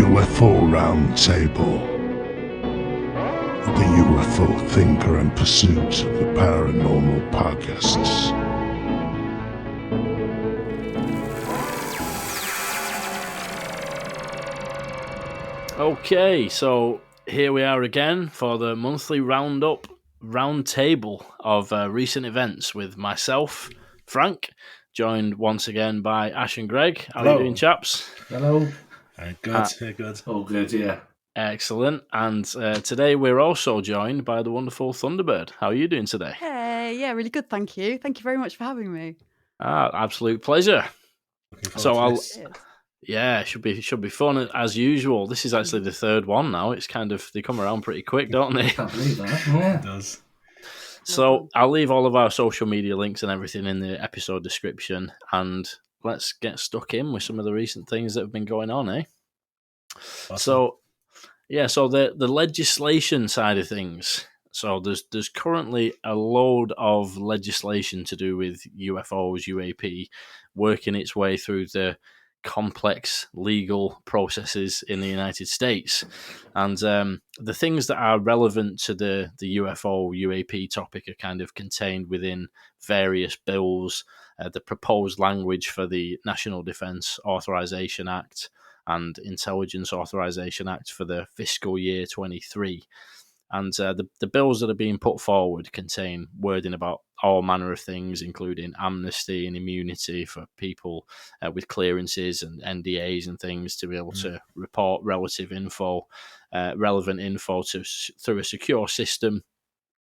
UFO Roundtable. The UFO Thinker and Pursuit of the Paranormal Podcasts. Okay, so here we are again for the monthly roundtable of recent events with myself, Frank, joined once again by Ash and Greg. How are you doing, chaps? Hello. Good. All good, yeah. Excellent. And today we're also joined by the wonderful Thunderbird. How are you doing today? Hey, yeah, really good, thank you. Thank you very much for having me. Absolute pleasure. Yeah, it should be fun as usual. This is actually the third one now. It's they come around pretty quick, don't they? Can't believe that. Yeah. It does. So I'll leave all of our social media links and everything in the episode description, and let's get stuck in with some of the recent things that have been going on, eh? Awesome. So the legislation side of things. So there's currently a load of legislation to do with UFOs, UAP, working its way through the complex legal processes in the United States. And the things that are relevant to the UFO, UAP topic are kind of contained within various bills, the proposed language for the National Defense Authorization Act and Intelligence Authorization Act for the fiscal year 23. And the bills that are being put forward contain wording about all manner of things, including amnesty and immunity for people with clearances and NDAs and things to be able to report relevant info through a secure system.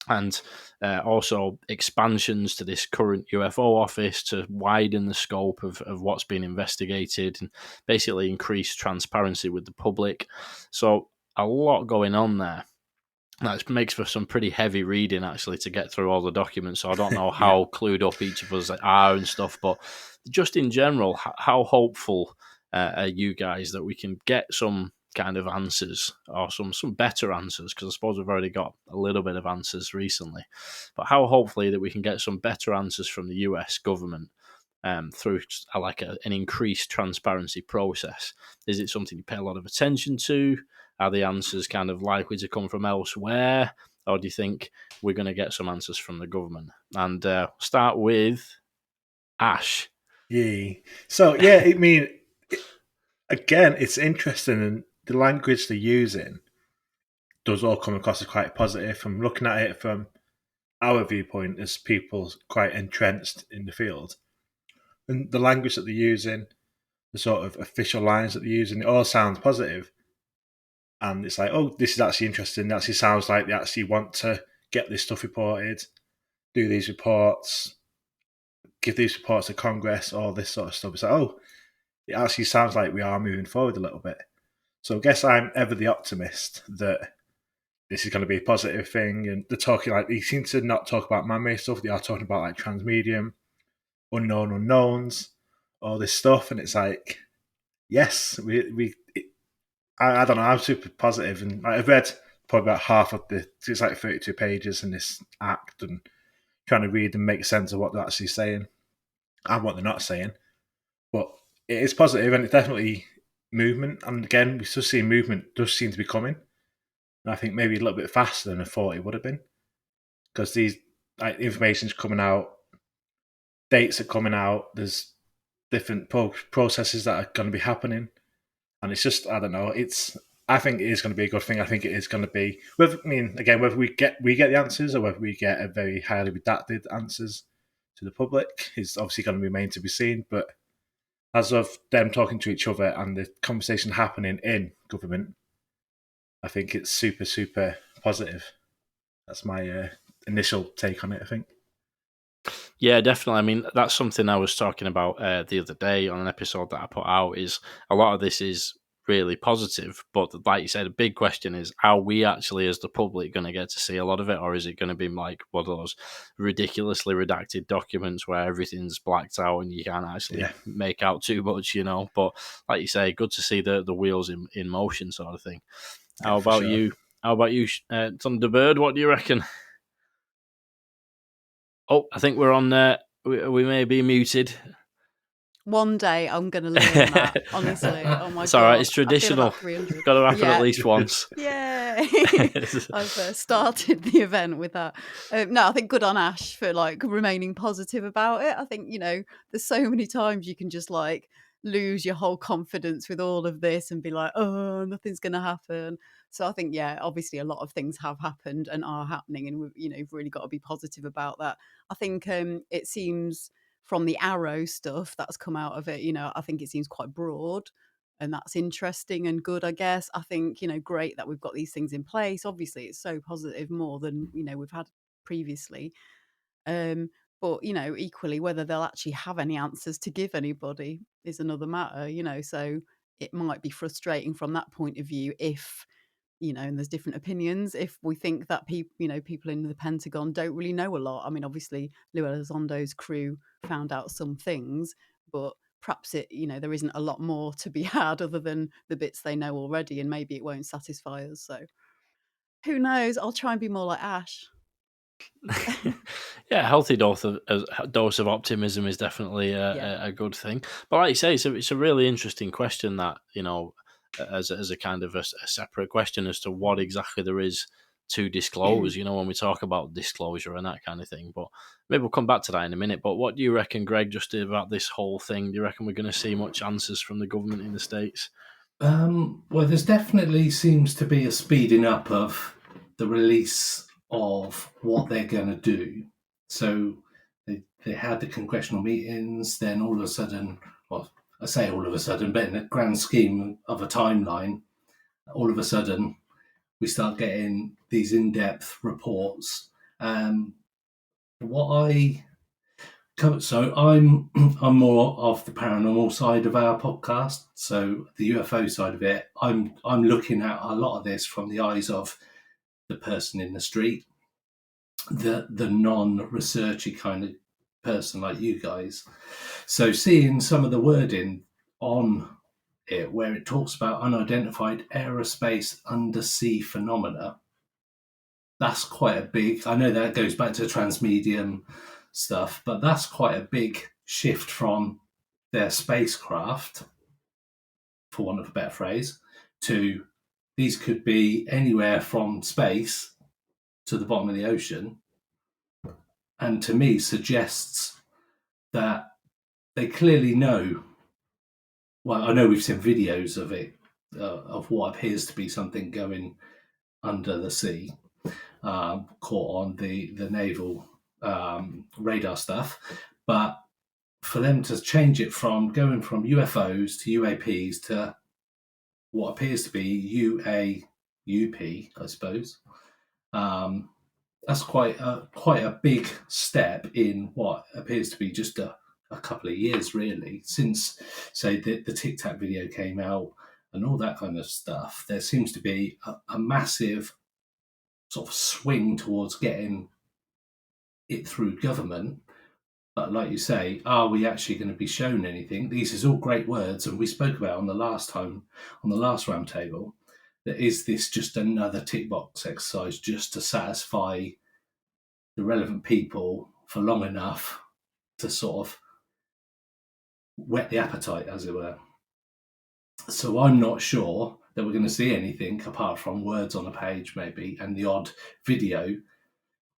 And also expansions to this current UFO office to widen the scope of what's been investigated and basically increase transparency with the public. So a lot going on there. That makes for some pretty heavy reading, actually, to get through all the documents. So I don't know how clued up each of us are and stuff, but just in general, how hopeful are you guys that we can get some kind of answers or some better answers? Because I suppose we've already got a little bit of answers recently, but how hopefully that we can get some better answers from the US government through an increased transparency process. Is it something you pay a lot of attention to? Are the answers kind of likely to come from elsewhere? Or do you think we're going to get some answers from the government? And start with Ash. Yeah. So, I mean, again, it's interesting, and the language they're using does all come across as quite positive. I'm looking at it from our viewpoint as people quite entrenched in the field. And the language that they're using, the sort of official lines that they're using, it all sounds positive. And it's like, oh, this is actually interesting. It actually sounds like they actually want to get this stuff reported, do these reports, give these reports to Congress, all this sort of stuff. It's like, oh, it actually sounds like we are moving forward a little bit. So I guess I'm ever the optimist that this is going to be a positive thing. And they're talking they seem to not talk about man-made stuff. They are talking about like transmedium, unknown unknowns, all this stuff. And it's like, yes, I don't know. I'm super positive, and I've read probably about half of it's like 32 pages in this act, and trying to read and make sense of what they're actually saying and what they're not saying. But it is positive, and it's definitely movement. And again, we still see movement does seem to be coming. And I think maybe a little bit faster than I thought it would have been, because these information's coming out, dates are coming out. There's different processes that are going to be happening. And it's just, I don't know. I think it is going to be a good thing. I think it is going to be. Whether we get the answers or whether we get a very highly redacted answers to the public is obviously going to remain to be seen. But as of them talking to each other and the conversation happening in government, I think it's super, super positive. That's my initial take on it, I think. Yeah, definitely. I mean, that's something I was talking about the other day on an episode that I put out, is a lot of this is really positive. But like you said, a big question is, are we actually, as the public, going to get to see a lot of it? Or is it going to be like one of those ridiculously redacted documents where everything's blacked out and you can't actually make out too much, But like you say, good to see the wheels in motion sort of thing. How about you? How about you, Thunderbird? What do you reckon? Oh, I think we're on there. We may be muted. One day I'm going to learn that, honestly. Oh my It's God. all right. It's I feel traditional. about 300. Got to happen Yeah. at least once. Yay! I've started the event with that. No, I think good on Ash for like remaining positive about it. I think, there's so many times you can just like lose your whole confidence with all of this and be like, oh, nothing's going to happen. So I think, yeah, obviously a lot of things have happened and are happening, and we've really got to be positive about that. I think it seems from the arrow stuff that's come out of it, I think it seems quite broad, and that's interesting and good, I guess. I think, great that we've got these things in place. Obviously, it's so positive, more than, we've had previously. But, equally, whether they'll actually have any answers to give anybody is another matter, so it might be frustrating from that point of view if, and there's different opinions. If we think that people in the Pentagon don't really know a lot. I mean, obviously, Lou Elizondo's crew found out some things, but perhaps there isn't a lot more to be had other than the bits they know already, and maybe it won't satisfy us. So who knows? I'll try and be more like Ash. Yeah, a healthy dose of optimism is definitely a good thing. But like you say, it's a really interesting question that, as a kind of a separate question as to what exactly there is to disclose, when we talk about disclosure and that kind of thing. But maybe we'll come back to that in a minute. But what do you reckon, Greg, just about this whole thing? Do you reckon we're going to see much answers from the government in the States? Well, there's definitely seems to be a speeding up of the release of what they're going to do. So they had the congressional meetings, then all of a sudden, well, I say all of a sudden, but in the grand scheme of a timeline, all of a sudden we start getting these in-depth reports. So I'm more of the paranormal side of our podcast. So the UFO side of it, I'm looking at a lot of this from the eyes of the person in the street, the non-researchy kind of person like you guys. So seeing some of the wording on it where it talks about unidentified aerospace undersea phenomena, that's quite a big, I know that goes back to transmedium stuff, but that's quite a big shift from their spacecraft, for want of a better phrase, to these could be anywhere from space to the bottom of the ocean, and to me suggests that they clearly know. Well, I know we've seen videos of it, of what appears to be something going under the sea, caught on the naval radar stuff, but for them to change it from going from UFOs to UAPs to what appears to be UAP, I suppose, that's quite a big step in what appears to be just a couple of years, really, since, say, the Tic Tac video came out and all that kind of stuff. There seems to be a massive sort of swing towards getting it through government. But like you say, are we actually going to be shown anything? These is all great words, and we spoke about on the last roundtable, that is this just another tick box exercise just to satisfy the relevant people for long enough to sort of whet the appetite, as it were. So I'm not sure that we're going to see anything apart from words on a page, maybe, and the odd video.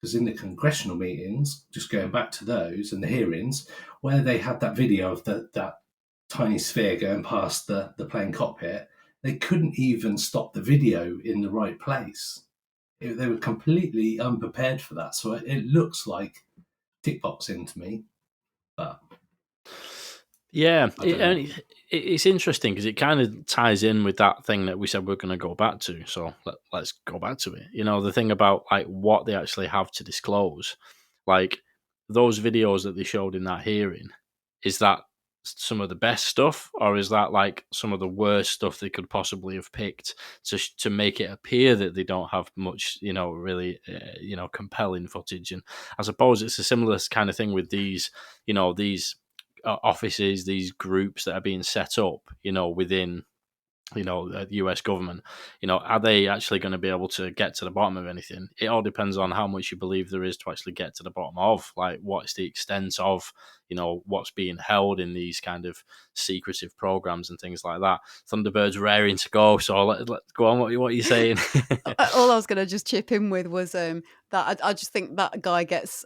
Because in the congressional meetings, just going back to those and the hearings, where they had that video of that tiny sphere going past the plane cockpit, they couldn't even stop the video in the right place. They were completely unprepared for that. So it looks like tick boxing to me. But yeah, it's interesting because it kind of ties in with that thing that we said we're going to go back to. So let's go back to it. The thing about like what they actually have to disclose, like those videos that they showed in that hearing, is that some of the best stuff, or is that like some of the worst stuff they could possibly have picked to make it appear that they don't have much, really, compelling footage? And I suppose it's a similar kind of thing with these offices, these groups that are being set up, within the US government. Are they actually going to be able to get to the bottom of anything? It all depends on how much you believe there is to actually get to the bottom of, like, what's the extent of, what's being held in these kind of secretive programs and things like that. Thunderbird's raring to go, so let's go on. What are you saying? All I was going to just chip in with was that I just think that guy gets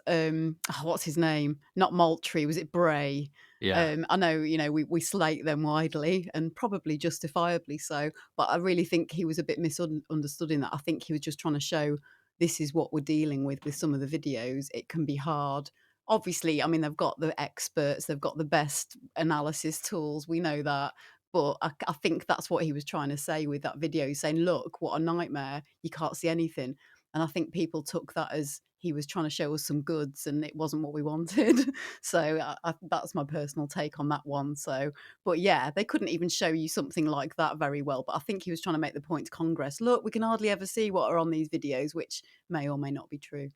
what's his name? Not Moultrie, was it Bray? Yeah. I know, we slate them widely and probably justifiably so, but I really think he was a bit misunderstood in that. I think he was just trying to show this is what we're dealing with some of the videos. It can be hard. Obviously, I mean, they've got the experts, they've got the best analysis tools. We know that. But I think that's what he was trying to say with that video, saying, look, what a nightmare. You can't see anything. And I think people took that as he was trying to show us some goods and it wasn't what we wanted. So that's my personal take on that one. So, but yeah, they couldn't even show you something like that very well. But I think he was trying to make the point to Congress, look, we can hardly ever see what are on these videos, which may or may not be true.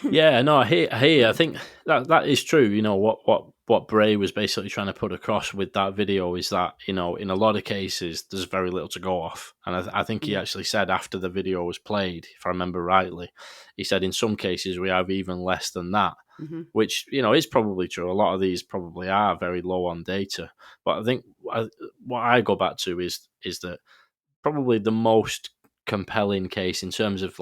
Yeah, no, I hear. I think that is true. What Bray was basically trying to put across with that video is that in a lot of cases there's very little to go off, and I think he actually said after the video was played, if I remember rightly, he said in some cases we have even less than that, which is probably true. A lot of these probably are very low on data, but I think what I go back to is that probably the most compelling case in terms of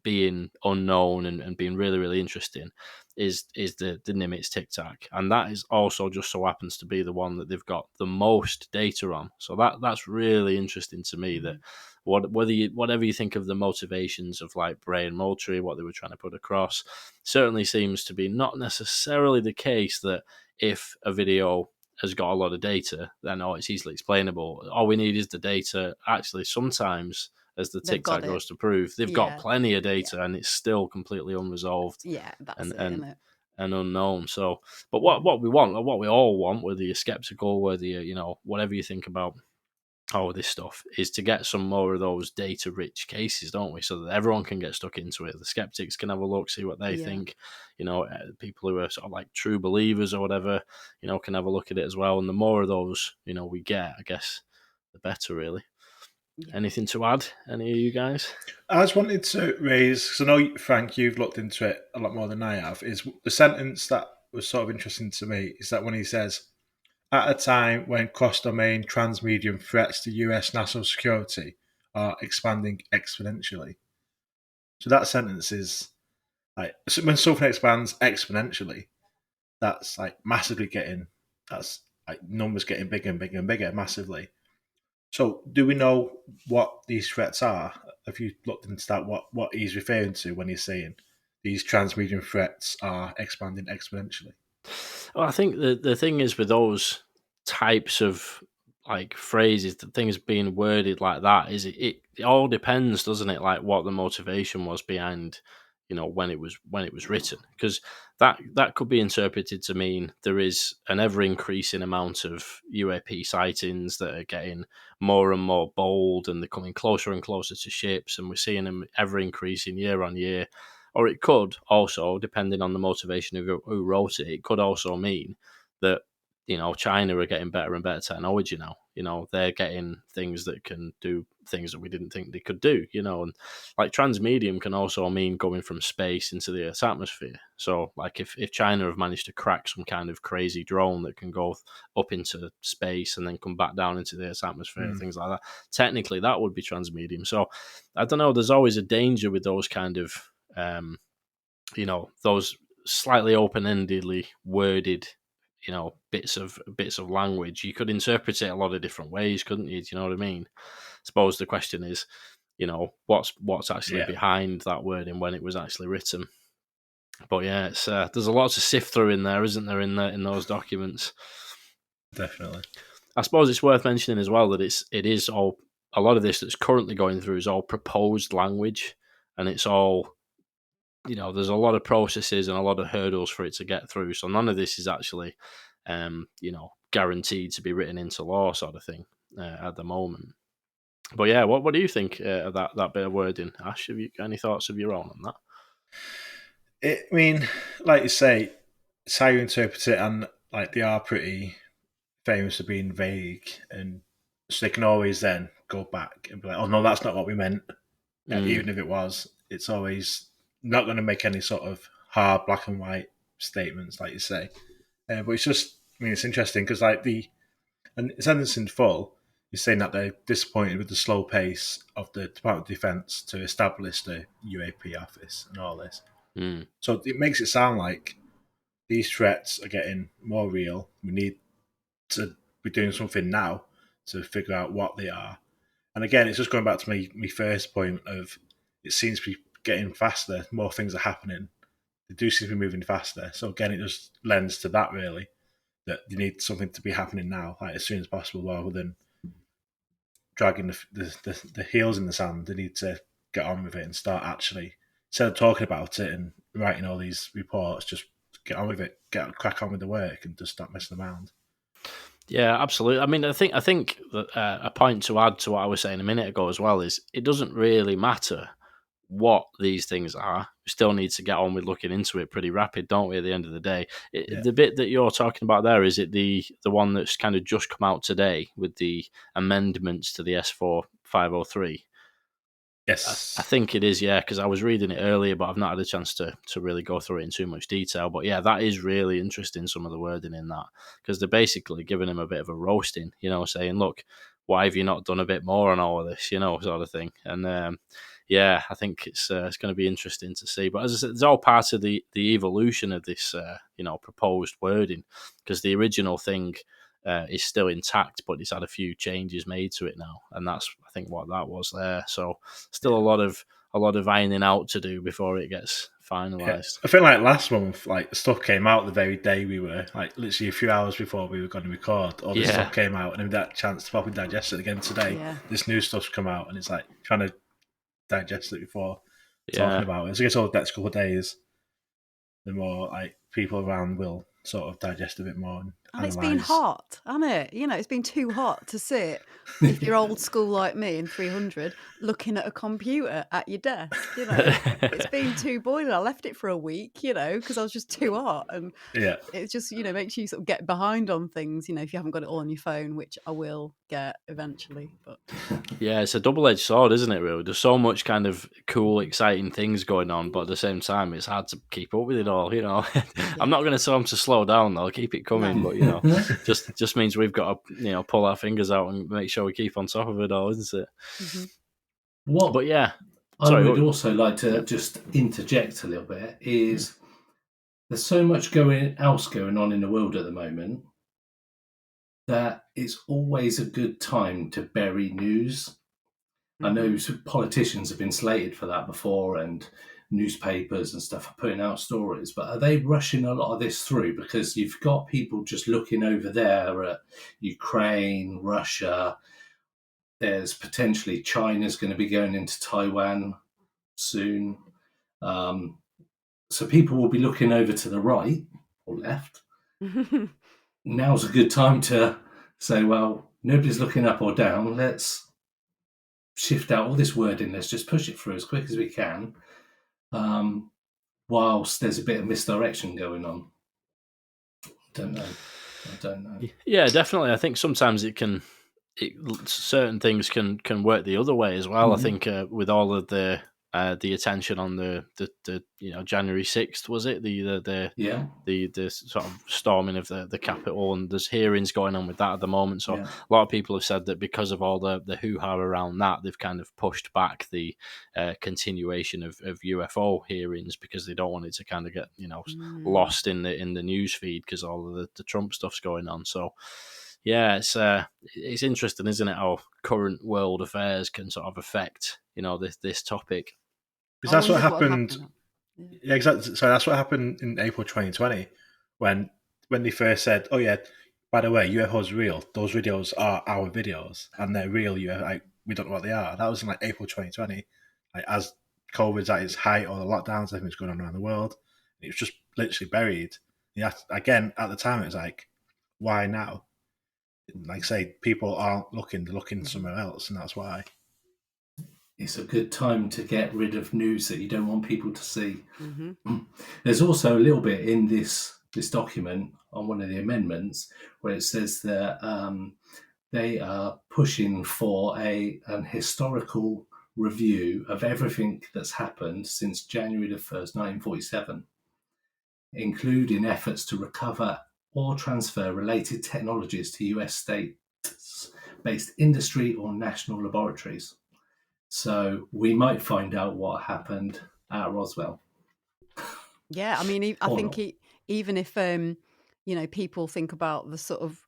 being unknown and being really, really interesting is the Nimitz Tic Tac, and that is also just so happens to be the one that they've got the most data on. So that's really interesting to me. That whatever you think of the motivations of like Bray and Moultrie, what they were trying to put across, certainly seems to be not necessarily the case that if a video has got a lot of data, then it's easily explainable. All we need is the data. Actually, sometimes, as the Tic Tac goes to prove, they've got plenty of data and it's still completely unresolved. Yeah, that's and it? And unknown. So, but what we want, what we all want, whether you're skeptical, whether you whatever you think about all of this stuff, is to get some more of those data-rich cases, don't we? So that everyone can get stuck into it. The skeptics can have a look, see what they think. People who are sort of like true believers or whatever, can have a look at it as well. And the more of those, we get, I guess, the better, really. Yeah. Anything to add? Any of you guys? I just wanted to raise, because I know, Frank, you've looked into it a lot more than I have, is the sentence that was sort of interesting to me is that when he says, at a time when cross-domain transmedium threats to US national security are expanding exponentially. So that sentence is like, when something expands exponentially, that's like massively that's like numbers getting bigger and bigger and bigger massively. So do we know what these threats are? Have you looked into that, what he's referring to when he's saying these transmedium threats are expanding exponentially? Well, I think the thing is with those types of like phrases, the things being worded like that, is it all depends, doesn't it? Like what the motivation was behind, when it was written, because that could be interpreted to mean there is an ever increasing amount of UAP sightings that are getting more and more bold, and they're coming closer and closer to ships, and we're seeing them ever increasing year on year. Or it could also, depending on the motivation of who wrote it, it could also mean that China are getting better and better technology now. They're getting things that can do things that we didn't think they could do. And like transmedium can also mean going from space into the Earth's atmosphere. So like if China have managed to crack some kind of crazy drone that can go up into space and then come back down into the Earth's atmosphere and things like that, technically that would be transmedium. So I don't know. There's always a danger with those kind of those slightly open-endedly worded, bits of language. You could interpret it a lot of different ways, couldn't you? Do you know what I mean? I suppose the question is, what's actually behind that word and when it was actually written. But yeah, it's there's a lot to sift through in there, isn't there? In those documents, definitely. I suppose it's worth mentioning as well that it is all, a lot of this that's currently going through is all proposed language, and it's all, there's a lot of processes and a lot of hurdles for it to get through. So none of this is actually, guaranteed to be written into law, sort of thing, at the moment. But yeah, what do you think of that bit of wording, Ash? Have you got any thoughts of your own on that? I mean, like you say, it's how you interpret it, and like they are pretty famous for being vague, and so they can always then go back and be like, "Oh no, that's not what we meant." Even if it was, it's always not going to make any sort of hard black and white statements, like you say. But it's just, I mean, it's interesting because like and it's sentence in full. He's saying that they're disappointed with the slow pace of the Department of Defence to establish the UAP office and all this. Mm. So it makes it sound like these threats are getting more real. We need to be doing something now to figure out what they are. And again, it's just going back to my first point of it seems to be getting faster. More things are happening. They do seem to be moving faster. So again, it just lends to that really, that you need something to be happening now, like as soon as possible, rather than dragging the heels in the sand. They need to get on with it and start actually, instead of talking about it and writing all these reports, just get on with it, crack on with the work and just stop messing around. Yeah, absolutely. I mean, I think that a point to add to what I was saying a minute ago as well is it doesn't really matter what these things are. We still need to get on with looking into it pretty rapid, don't we, at the end of the day? The bit that you're talking about there, is it the one that's kind of just come out today with the amendments to the S4 503? Yes. I think it is, yeah, because I was reading it earlier, but I've not had a chance to really go through it in too much detail. But yeah, that is really interesting, some of the wording in that, because they're basically giving him a bit of a roasting, saying, look, why have you not done a bit more on all of this, sort of thing. And yeah, I think it's going to be interesting to see. But as I said, it's all part of the evolution of this, proposed wording, because the original thing is still intact, but it's had a few changes made to it now, and that's, I think, what that was there. So still a lot of ironing out to do before it gets finalised. I feel like last month, like stuff came out the very day we were, like literally a few hours before we were going to record. All this stuff came out, and then we had a chance to properly digest it again today. Yeah. This new stuff's come out, and it's like trying to digest it before talking about it. So I guess over the next couple of days, the more like people around will sort of digest a bit more and it's been hot, hasn't it? It's been too hot to sit, if you're old school like me in 300, looking at a computer at your desk. It's been too boiling. I left it for a week, because I was just too hot. And it just, makes you sort of get behind on things, if you haven't got it all on your phone, which I will get eventually. But yeah, it's a double-edged sword, isn't it, really? There's so much kind of cool, exciting things going on, but at the same time, it's hard to keep up with it all, I'm not going to tell them to slow down, though. Keep it coming, but, just means we've got to, pull our fingers out and make sure we keep on top of it all, isn't it? Mm-hmm. But yeah. I would also like to just interject a little bit, is there's so much going on in the world at the moment that it's always a good time to bury news. I know politicians have been slated for that before, and newspapers and stuff are putting out stories, but are they rushing a lot of this through? Because you've got people just looking over there at Ukraine, Russia. There's potentially China's going to be going into Taiwan soon. So people will be looking over to the right or left. Now's a good time to say, well, nobody's looking up or down. Let's shift out all this wording. Let's just push it through as quick as we can, whilst there's a bit of misdirection going on. I don't know. Yeah, definitely. I think sometimes certain things can work the other way as well. I think with all of the attention on the January 6th, was it the sort of storming of the Capitol, and there's hearings going on with that at the moment. So a lot of people have said that because of all the hoo-ha around that, they've kind of pushed back the continuation of UFO hearings, because they don't want it to kind of get lost in the news feed, because all of the Trump stuff's going on. So yeah, it's interesting, isn't it, how current world affairs can sort of affect this topic. Because that's what happened. Yeah, exactly. So that's what happened in April 2020 when they first said, "Oh yeah, by the way, UFOs are real. Those videos are our videos, and they're real. Like, we don't know what they are." That was in like April 2020, like as COVID's at its height, or the lockdowns, everything's going on around the world. It was just literally buried. Yeah, again, at the time, it was like, why now? Like I say, people aren't looking; they're looking somewhere else, and that's why. It's a good time to get rid of news that you don't want people to see. There's also a little bit in this document on one of the amendments where it says that they are pushing for an historical review of everything that's happened since January the 1st, 1947. including efforts to recover or transfer related technologies to US states-based industry or national laboratories. So we might find out what happened at Roswell. Yeah, I mean, I Or think not. even if people think about the sort of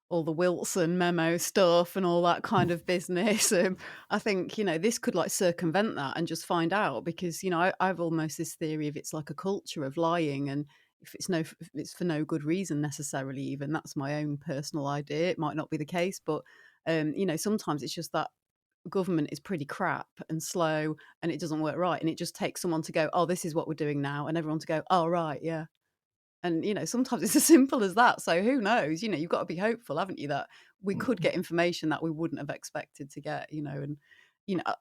all the Wilson memo stuff and all that kind of business, I think this could like circumvent that and just find out, because I've almost this theory of it's like a culture of lying, and if it's for no good reason necessarily, even that's my own personal idea. It might not be the case, but sometimes it's just that government is pretty crap and slow and it doesn't work right, and it just takes someone to go, oh, this is what we're doing now, and everyone to go, oh right, yeah. And sometimes it's as simple as that. So who knows? You've got to be hopeful, haven't you, that we could get information that we wouldn't have expected to get. And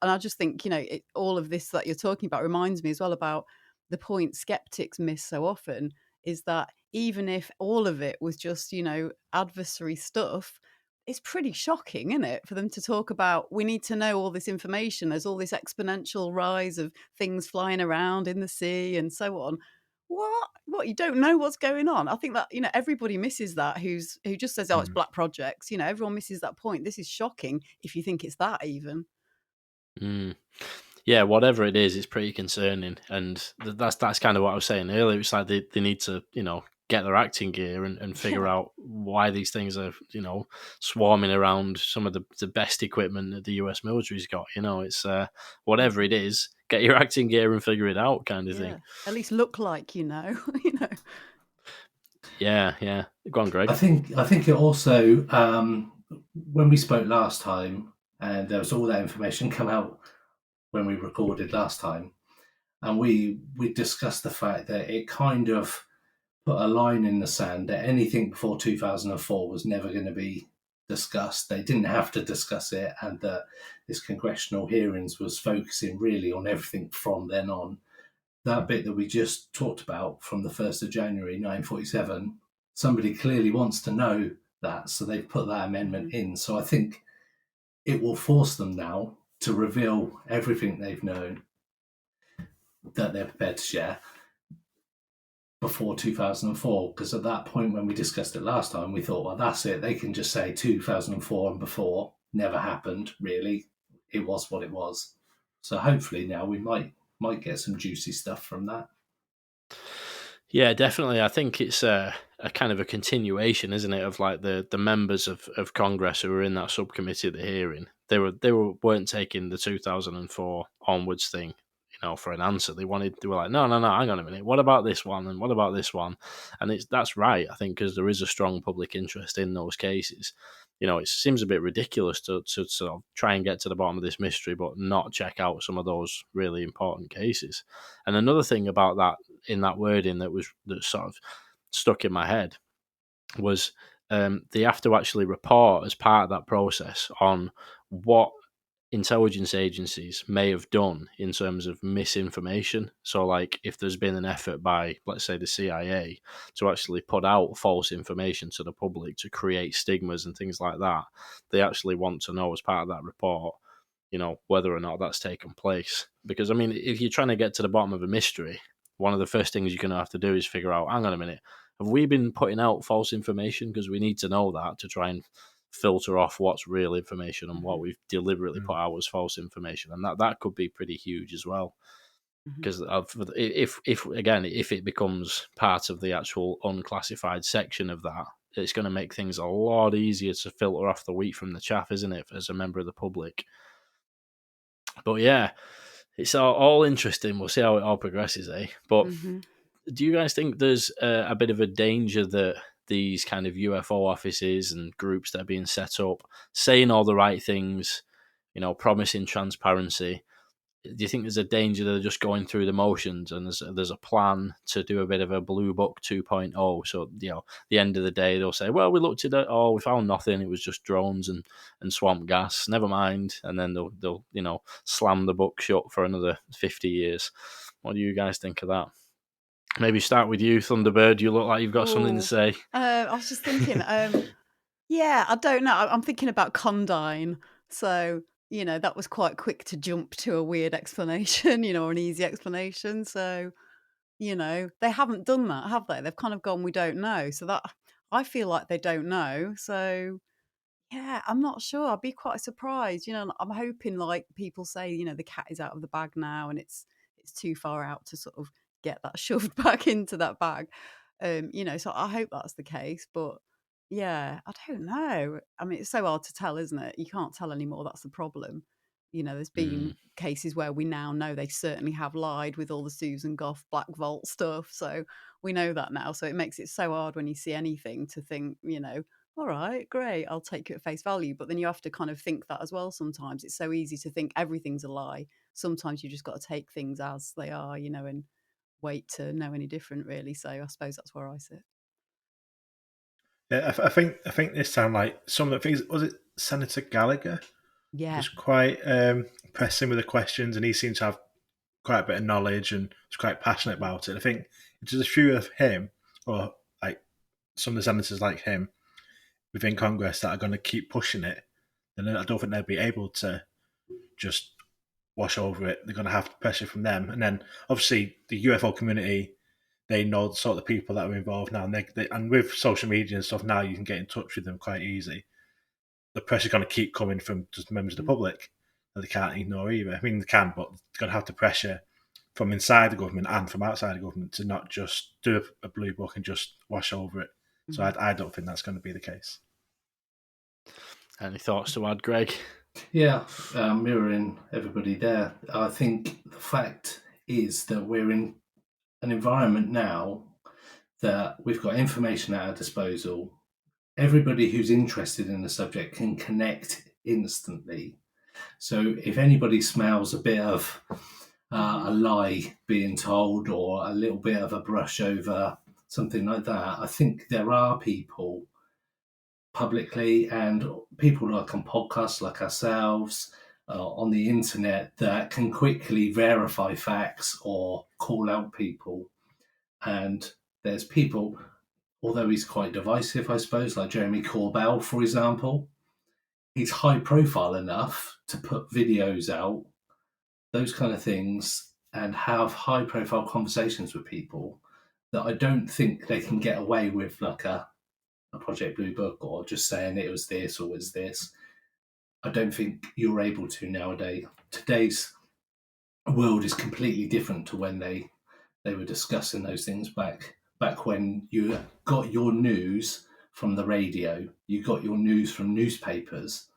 I just think all of this that you're talking about reminds me as well about the point skeptics miss so often, is that even if all of it was just adversary stuff, it's pretty shocking, isn't it, for them to talk about, we need to know all this information, there's all this exponential rise of things flying around in the sea and so on. What, you don't know what's going on? I think that everybody misses that, who just says, oh, it's black projects. Everyone misses that point. This is shocking if you think it's that even. Yeah, whatever it is, it's pretty concerning, and that's kind of what I was saying earlier. It's like they need to get their acting gear and figure out why these things are swarming around some of the best equipment that the US military's got. It's whatever it is, get your acting gear and figure it out, kind of thing. At least look like Yeah. Go on, Greg. I think it also, when we spoke last time, and there was all that information come out when we recorded last time, and we discussed the fact that it kind of put a line in the sand that anything before 2004 was never going to be discussed. They didn't have to discuss it, and that this congressional hearings was focusing really on everything from then on. That bit that we just talked about from the 1st of January 1947, somebody clearly wants to know that, so they've put that amendment in. So I think it will force them now to reveal everything they've known that they're prepared to share before 2004, because at that point when we discussed it last time, we thought, well, that's it. They can just say 2004 and before never happened, really. It was what it was. So hopefully now we might get some juicy stuff from that. Yeah, definitely. I think it's a kind of a continuation, isn't it, of like the members of Congress who were in that subcommittee at the hearing. They weren't taking the 2004 onwards thing, for an answer. They were like, no, hang on a minute. What about this one? And what about this one? And that's right, I think, because there is a strong public interest in those cases. It seems a bit ridiculous to sort of try and get to the bottom of this mystery, but not check out some of those really important cases. And another thing about that, in that wording that sort of stuck in my head, was they have to actually report as part of that process on what intelligence agencies may have done in terms of misinformation. So like if there's been an effort by, let's say, the CIA to actually put out false information to the public to create stigmas and things like that, they actually want to know as part of that report, whether or not that's taken place. Because I mean, if you're trying to get to the bottom of a mystery, one of the first things you're going to have to do is figure out, hang on a minute, have we been putting out false information? Because we need to know that to try and filter off what's real information and what we've deliberately put out as false information, and that could be pretty huge as well. Because if it becomes part of the actual unclassified section of that, it's going to make things a lot easier to filter off the wheat from the chaff, isn't it, as a member of the public? But yeah, it's all interesting. We'll see how it all progresses, eh? But do you guys think there's a bit of a danger that these kind of UFO offices and groups that are being set up, saying all the right things, promising transparency, do you think there's a danger that they're just going through the motions and there's a plan to do a bit of a Blue Book 2.0? So, the end of the day, they'll say, well, we looked at it, we found nothing. It was just drones and swamp gas. Never mind. And then they'll slam the book shut for another 50 years. What do you guys think of that? Maybe start with you, Thunderbird. You look like you've got something to say. I was just thinking, yeah, I don't know. I'm thinking about Condign. So, that was quite quick to jump to a weird explanation, or an easy explanation. So, They haven't done that, have they? They've kind of gone, we don't know. So that I feel like they don't know. So yeah, I'm not sure. I'd be quite surprised. I'm hoping, like people say, the cat is out of the bag now, and it's too far out to sort of get that shoved back into that bag. So I hope that's the case. But yeah, I don't know. I mean, it's so hard to tell, isn't it? You can't tell anymore. That's the problem. There's been cases where we now know they certainly have lied with all the Susan Goff Black Vault stuff. So we know that now. So it makes it so hard when you see anything to think, all right, great, I'll take you at face value. But then you have to kind of think that as well sometimes. It's so easy to think everything's a lie. Sometimes you just got to take things as they are, and wait to know any different, really. So I suppose that's where I sit. Yeah, I think this time, like some of the things, was it Senator Gallagher? Yeah. Was quite pressing with the questions, and he seemed to have quite a bit of knowledge and was quite passionate about it. I think it's just a few of him, or like some of the senators like him within Congress that are going to keep pushing it. And I don't think they'll be able to just wash over it. They're going to have pressure from them, and then obviously the UFO community. They know the sort of people that are involved now, and and with social media and stuff now, you can get in touch with them quite easy. The pressure's going to keep coming from just members of the public that they can't ignore either. I mean, they can, but they're going to have the pressure from inside the government and from outside the government to not just do a blue book and just wash over it. So I don't think that's going to be the case. Any thoughts to add, Greg? Yeah, mirroring everybody there. I think the fact is that we're in an environment now that we've got information at our disposal. Everybody who's interested in the subject can connect instantly. So if anybody smells a bit of a lie being told or a little bit of a brush over, something like that, I think there are people publicly and people like on podcasts like ourselves, on the internet, that can quickly verify facts or call out people. And there's people, although he's quite divisive, I suppose, like Jeremy Corbell, for example, he's high profile enough to put videos out, those kind of things, and have high profile conversations with people that I don't think they can get away with, like a Project Blue Book or just saying it was this or was this. I don't think you're able to nowadays. Today's world is completely different to when they were discussing those things back when you got your news from the radio, you got your news from newspapers,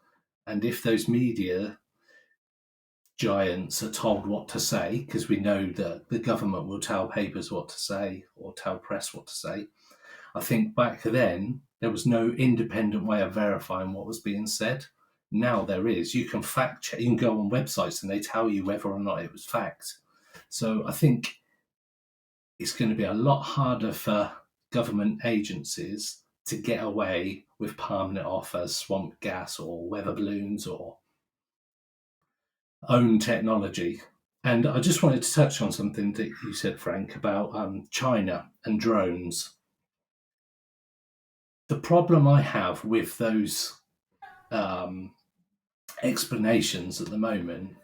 and if those media giants are told what to say, because we know that the government will tell papers what to say or tell press what to say, I think back then there was no independent way of verifying what was being said. Now there is. You can fact check, you can go on websites and they tell you whether or not it was fact. So I think it's going to be a lot harder for government agencies to get away with palming it off as swamp gas or weather balloons or own technology. And I just wanted to touch on something that you said, Frank, about China and drones. The problem I have with those explanations at the moment,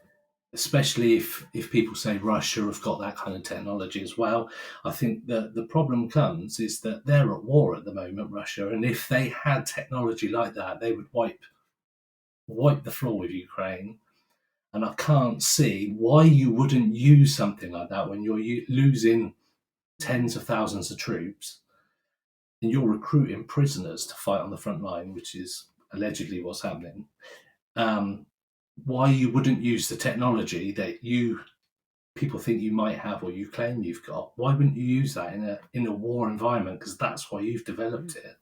especially if people say Russia have got that kind of technology as well, I think that the problem comes is that they're at war at the moment, Russia, and if they had technology like that, they would wipe the floor with Ukraine. And I can't see why you wouldn't use something like that when you're losing tens of thousands of troops and you're recruiting prisoners to fight on the front line, which is allegedly what's happening. Why you wouldn't use the technology that people think you might have or you claim you've got? Why wouldn't you use that in a war environment? Because that's why you've developed it.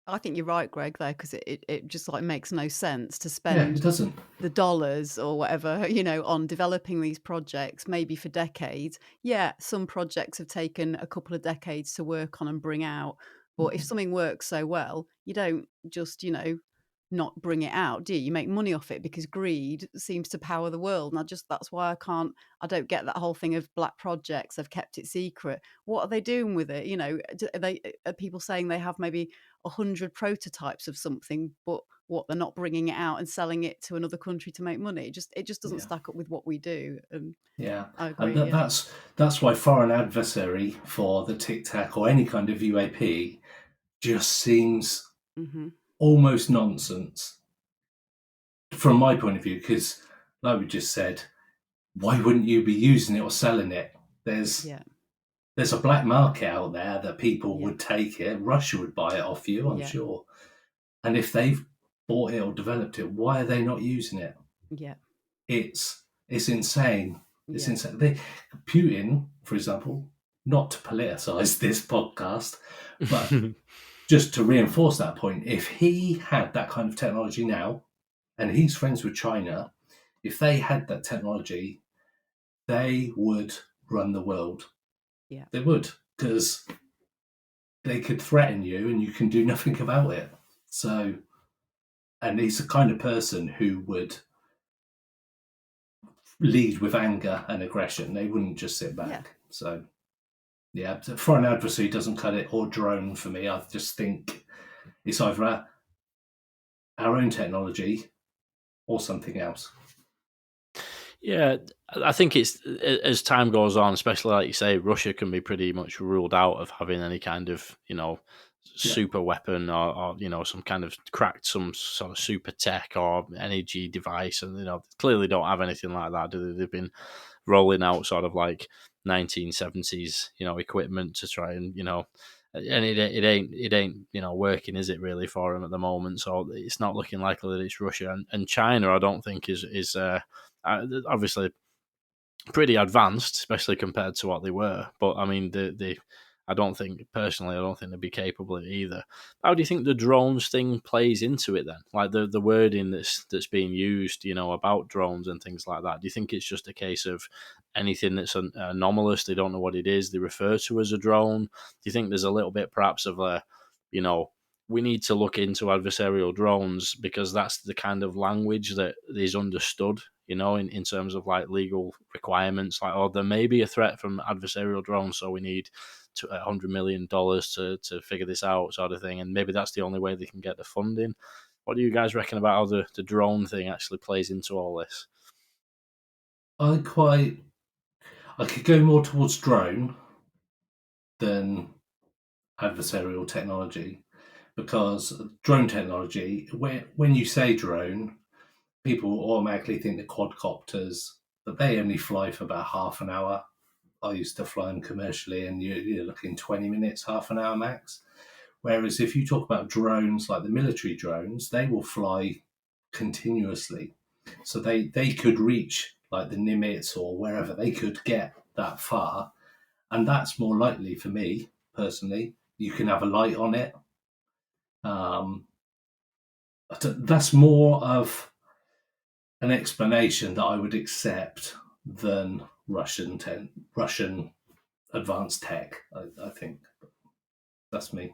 I think you're right, Greg, there, because it just like makes no sense to Yeah, spend it doesn't. the dollars or whatever, on developing these projects, maybe for decades. Yeah, some projects have taken a couple of decades to work on and bring out. But if something works so well, you don't just, not bring it out, do you? You make money off it because greed seems to power the world. And that's why I don't get that whole thing of black projects. They've kept it secret. What are they doing with it? Are people saying they have maybe 100 prototypes of something, but what, they're not bringing it out and selling it to another country to make money. It just doesn't stack up with what we do. And Yeah, I agree. and that's why foreign adversary for the Tic Tac or any kind of UAP just seems almost nonsense from my point of view, because like we just said, why wouldn't you be using it or selling it? There's a black market out there that people would take it. Russia would buy it off you, I'm sure. And if they've bought it or developed it, why are they not using it? Yeah, it's insane. It's insane. Putin, for example, not to politicize this podcast, but just to reinforce that point, if he had that kind of technology now, and he's friends with China, if they had that technology, they would run the world. Yeah, they would, because they could threaten you and you can do nothing about it. So, and he's the kind of person who would lead with anger and aggression. They wouldn't just sit back. Yeah. So, yeah, foreign adversary doesn't cut it, or drone for me. I just think it's either our own technology or something else. Yeah, I think it's, as time goes on, especially like you say, Russia can be pretty much ruled out of having any kind of, super weapon or some kind of cracked some sort of super tech or energy device, and clearly don't have anything like that, do they? They've been rolling out sort of like 1970s equipment to try and and it ain't working, is it, really, for them at the moment? So it's not looking likely that it's Russia. And China, I don't think is obviously pretty advanced, especially compared to what they were. But I mean, I don't think they'd be capable of either. How do you think the drones thing plays into it then? Like the wording that's being used, about drones and things like that. Do you think it's just a case of anything that's anomalous, they don't know what it is, they refer to as a drone? Do you think there's a little bit perhaps of a, we need to look into adversarial drones because that's the kind of language that is understood, in terms of like legal requirements, like, oh, there may be a threat from adversarial drones, so we need $100 million to figure this out, sort of thing, and maybe that's the only way they can get the funding. What do you guys reckon about how the drone thing actually plays into all this? I could go more towards drone than adversarial technology, because drone technology, when you say drone, people automatically think the quadcopters, but they only fly for about half an hour. I used to fly them commercially, and you're looking 20 minutes, half an hour max. Whereas if you talk about drones, like the military drones, they will fly continuously. So they could reach like the Nimitz or wherever, they could get that far. And that's more likely for me, personally. You can have a light on it. That's more of an explanation that I would accept than Russian advanced tech. I think that's me.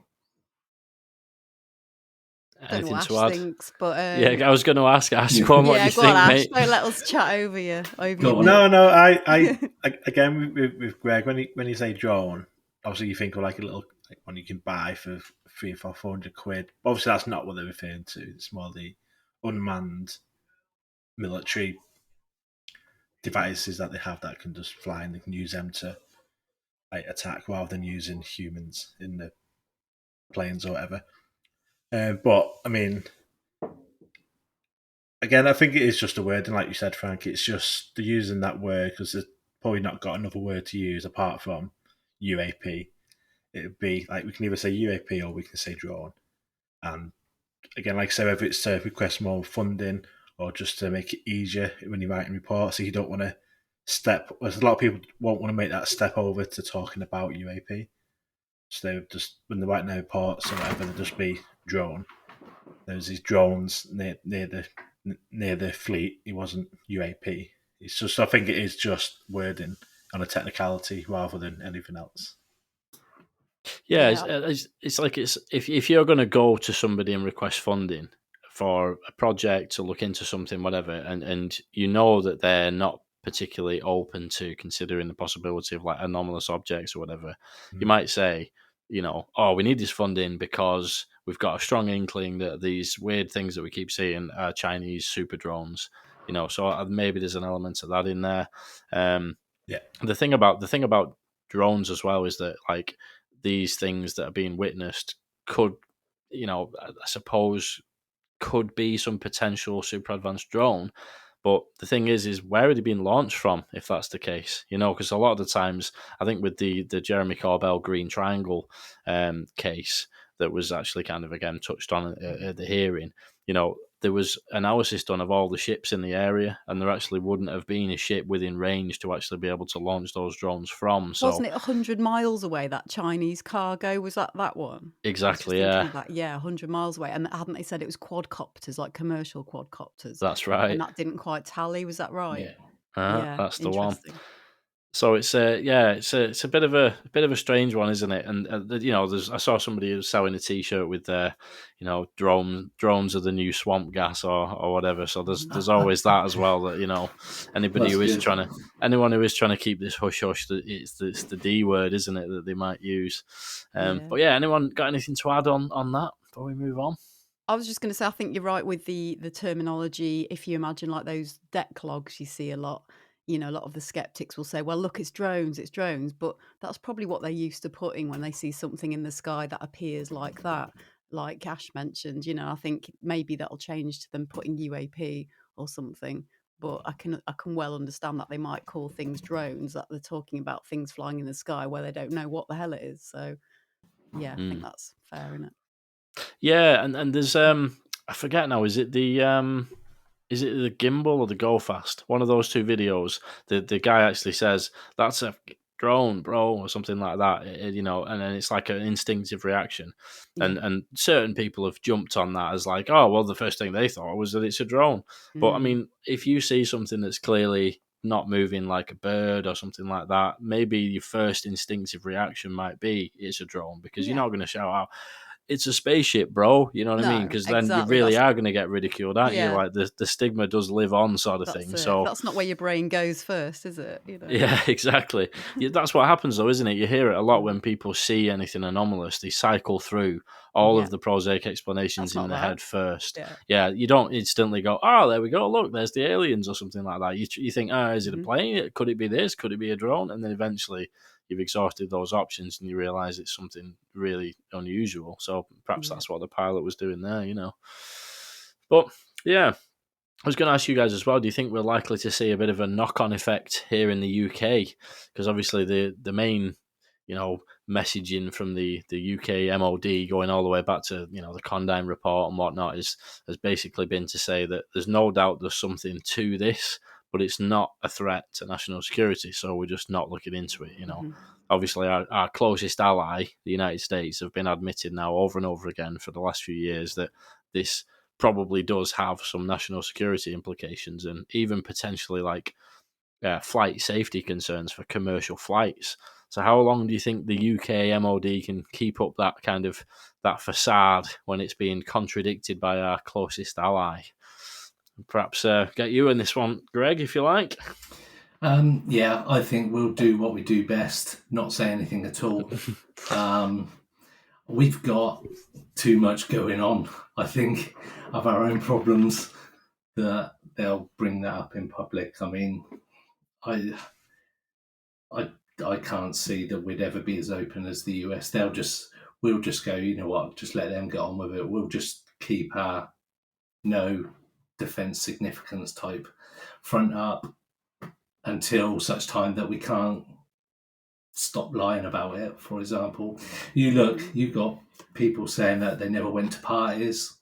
Anything Ash to add? Thinks, but yeah, I was going to ask go on, what you go think, on, Ash. mate. Don't let us chat over you. No, I again with Greg, when you say drone, obviously you think of like a little like one you can buy for £300 or £400. Obviously, that's not what they're referring to. It's more the unmanned military devices that they have that can just fly, and they can use them to like attack rather than using humans in the planes or whatever. But I mean, again, I think it is just a word, and like you said, Frank, it's just they're using that word because they've probably not got another word to use apart from UAP. It would be like we can either say UAP or we can say drone. And again, like I said, whether it's to request more funding or just to make it easier when you're writing reports, so you don't want to there's a lot of people won't want to make that step over to talking about UAP. So they would just, when they're writing their reports or whatever, they'll just be drone. There's these drones near the fleet. It wasn't UAP. It's just, I think it is just wording on a technicality rather than anything else. Yeah, it's like if you're going to go to somebody and request funding for a project to look into something, whatever, and you know that they're not particularly open to considering the possibility of like anomalous objects or whatever, you might say, oh, we need this funding because we've got a strong inkling that these weird things that we keep seeing are Chinese super drones. So maybe there's an element of that in there. Yeah. The thing about drones as well is that like these things that are being witnessed could, I suppose, could be some potential super advanced drone. But the thing is where are they being launched from if that's the case? Because a lot of the times, I think with the Jeremy Corbell Green Triangle case that was actually kind of again touched on at the hearing, there was analysis done of all the ships in the area, and there actually wouldn't have been a ship within range to actually be able to launch those drones from. So Wasn't it 100 miles away, that Chinese cargo? Was that one? exactly, I was just thinking yeah, of that. Yeah, 100 miles away. And hadn't they said it was quadcopters, like commercial quadcopters? that's right. And that didn't quite tally. Was that right? Yeah. Yeah, That's the one. interesting. So it's it's a bit of a strange one, isn't it? And I saw somebody who was selling a T-shirt with drones are the new swamp gas or whatever. So there's always that as well. That anybody That's who good. anyone who is trying to keep this hush hush, it's the D word, isn't it, that they might use? Yeah. But yeah, anyone got anything to add on that before we move on? I was just going to say, I think you're right with the terminology. If you imagine like those deck logs you see a lot, a lot of the skeptics will say, well, look, it's drones. But that's probably what they're used to putting when they see something in the sky that appears like that, like Ash mentioned. I think maybe that'll change to them putting UAP or something. But I can well understand that they might call things drones, that they're talking about things flying in the sky where they don't know what the hell it is. So yeah, I think that's fair, isn't it? Yeah, and there's I forget now. Is it the gimbal or the go fast? One of those two videos. The guy actually says that's a drone, bro, or something like that. And then it's like an instinctive reaction, and certain people have jumped on that as like, oh well, the first thing they thought was that it's a drone. But I mean, if you see something that's clearly not moving like a bird or something like that, maybe your first instinctive reaction might be it's a drone, because you're not going to shout out, it's a spaceship, bro. You know what I mean? No, Because then you exactly. really are going to get ridiculed, aren't you? Yeah. Like the stigma does live on, sort of That's thing. it. So That's not where your brain goes first, is it? yeah, exactly. That's what happens, though, isn't it? You hear it a lot when people see anything anomalous. They cycle through all of the prosaic explanations That's in not their right. head first. Yeah. Yeah, you don't instantly go, oh, there we go. Look, there's the aliens or something like that. You think, is it a plane? Could it be this? Could it be a drone? And then eventually you've exhausted those options and you realise it's something really unusual. So perhaps that's what the pilot was doing there, But yeah, I was going to ask you guys as well, do you think we're likely to see a bit of a knock-on effect here in the UK? Because obviously the main, messaging from the UK MOD going all the way back to, the Condine report and whatnot has basically been to say that there's no doubt there's something to this, but it's not a threat to national security, so we're just not looking into it, Obviously, our closest ally, the United States, have been admitted now over and over again for the last few years that this probably does have some national security implications and even potentially like flight safety concerns for commercial flights. So how long do you think the UK MOD can keep up that kind of that facade when it's being contradicted by our closest ally? Perhaps get you in this one, Greg, if you like. Yeah, I think we'll do what we do best, not say anything at all. We've got too much going on, I think, of our own problems that they'll bring that up in public. I mean, I can't see that we'd ever be as open as the US. We'll just go, you know what, just let them get on with it. We'll just keep our no defence significance type front up until such time that we can't stop lying about it. For example, you've got people saying that they never went to parties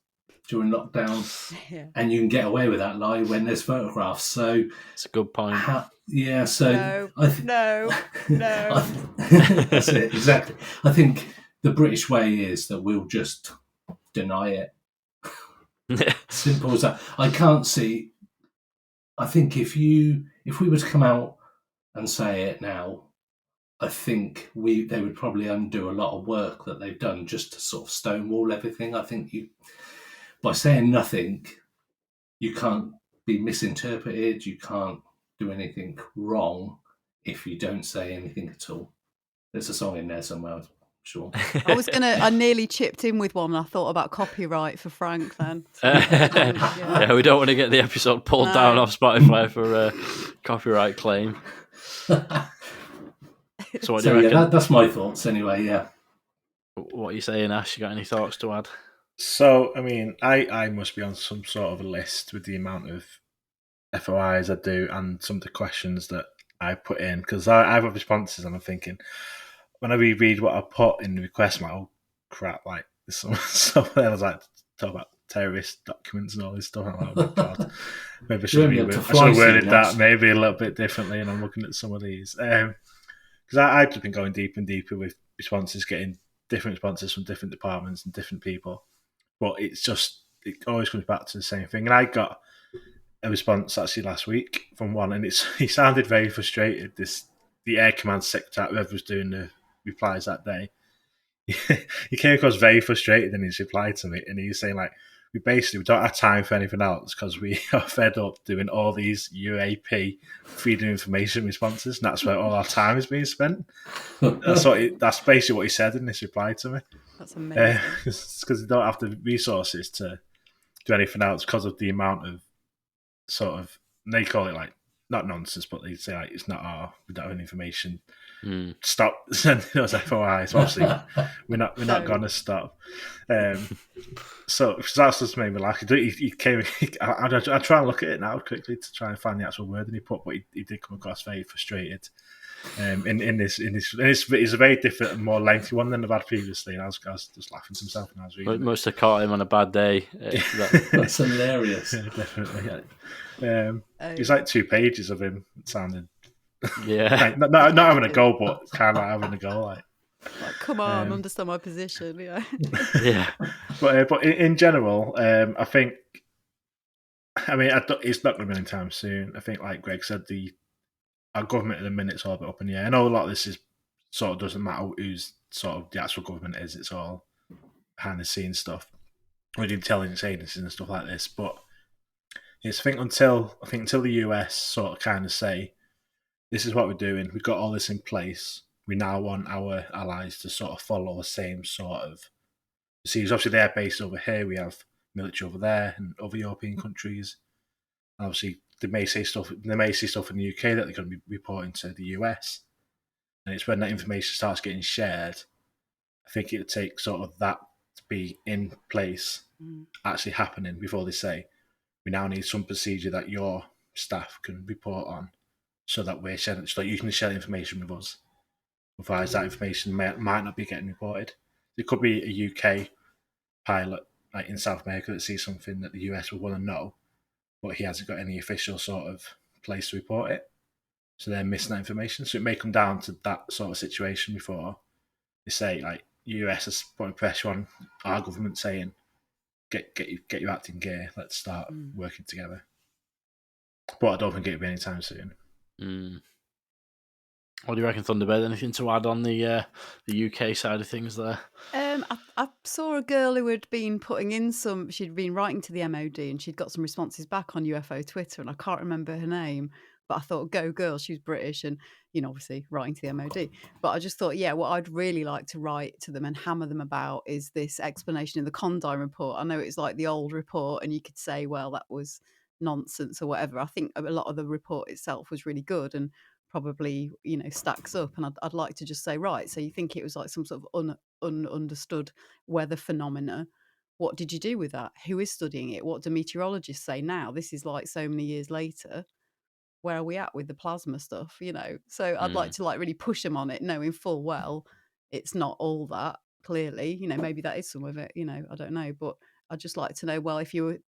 during lockdown, and you can get away with that lie when there's photographs. So it's a good point. No. That's it, exactly. I think the British way is that we'll just deny it. Simple as that. I can't see. I think if we were to come out and say it now, I think they would probably undo a lot of work that they've done just to sort of stonewall everything. I think by saying nothing, you can't be misinterpreted. You can't do anything wrong if you don't say anything at all. There's a song in there somewhere. sure. I nearly chipped in with one. And I thought about copyright for Frank then. So, yeah, we don't want to get the episode pulled down off Spotify for a copyright claim. So what do you reckon? Yeah, that's my thoughts anyway. Yeah. What are you saying, Ash? You got any thoughts to add? So, I mean, I must be on some sort of a list with the amount of FOIs I do and some of the questions that I put in, because I have responses and I'm thinking, when I reread what I put in the request, I'm like, oh crap, like somewhere there was like talk about terrorist documents and all this stuff. I'm like, oh my god, maybe I should have worded that maybe a little bit differently. And I'm looking at some of these because I've just been going deeper and deeper with responses, getting different responses from different departments and different people. But it always comes back to the same thing. And I got a response actually last week from one, and he sounded very frustrated. The Air Command Secretary, whoever was doing the replies that day, he came across very frustrated in his reply to me, and he was saying like, we don't have time for anything else because we are fed up doing all these UAP freedom of information responses, and that's where all our time is being spent. That's basically what he said in this reply to me. That's amazing. Because they don't have the resources to do anything else because of the amount of sort of, they call it like, not nonsense, but they say like, it's not we don't have any information. Stop sending us FOIs. So obviously, we're not going to stop. So that's just made me laugh. He came. I try and look at it now quickly to try and find the actual word that he put, but he did come across very frustrated. In this, it's a very different and more lengthy one than I've had previously. And I was just laughing to myself when I was reading it. Must have caught him on a bad day. That's hilarious. Yeah, definitely. It's like 2 pages of him sounding. Yeah, like, not having a go, but kind of like having a go. Like come on, understand my position. Yeah. Yeah. But in general, I think. I mean, it's not going to be anytime soon. I think, like Greg said, our government at the minute's all a bit up in the air. I know a lot of this is sort of doesn't matter who's sort of the actual government is. It's all behind the scenes stuff with intelligence agencies and stuff like this. But it's until the US sort of kind of say, this is what we're doing. We've got all this in place. We now want our allies to sort of follow the same sort of procedures. Obviously, they're based over here. We have military over there and other European countries. And obviously, they may see stuff in the UK that they're going to be reporting to the US. And it's when that information starts getting shared, I think it would take sort of that to be in place, actually happening before they say, we now need some procedure that your staff can report on, so that we're sharing, so that you can share information with us. Otherwise, that information might not be getting reported. It could be a UK pilot, like in South America, that sees something that the US would want to know, but he hasn't got any official sort of place to report it. So they're missing that information. So it may come down to that sort of situation before they say, like, US is putting pressure on our government saying, get your act in gear, let's start working together. But I don't think it'll be anytime soon. What do you reckon, Thunderbird? Anything to add on the UK side of things there? I saw a girl who had been putting in she'd been writing to the MOD and she'd got some responses back on UFO Twitter, and I can't remember her name, but I thought, go girl, she was British and, obviously writing to the MOD. But I just thought, what I'd really like to write to them and hammer them about is this explanation in the Condine report. I know it's like the old report and you could say, well, that was nonsense or whatever. I think a lot of the report itself was really good and probably stacks up, and I'd like to just say, right, so you think it was like some sort of understood weather phenomena. What did you do with that? Who is studying it? What do meteorologists say now? This is like so many years later. Where are we at with the plasma stuff? So I'd like to really push them on it, knowing full well it's not all that. Clearly, maybe that is some of it. I don't know, but I'd just like to know, well, if you were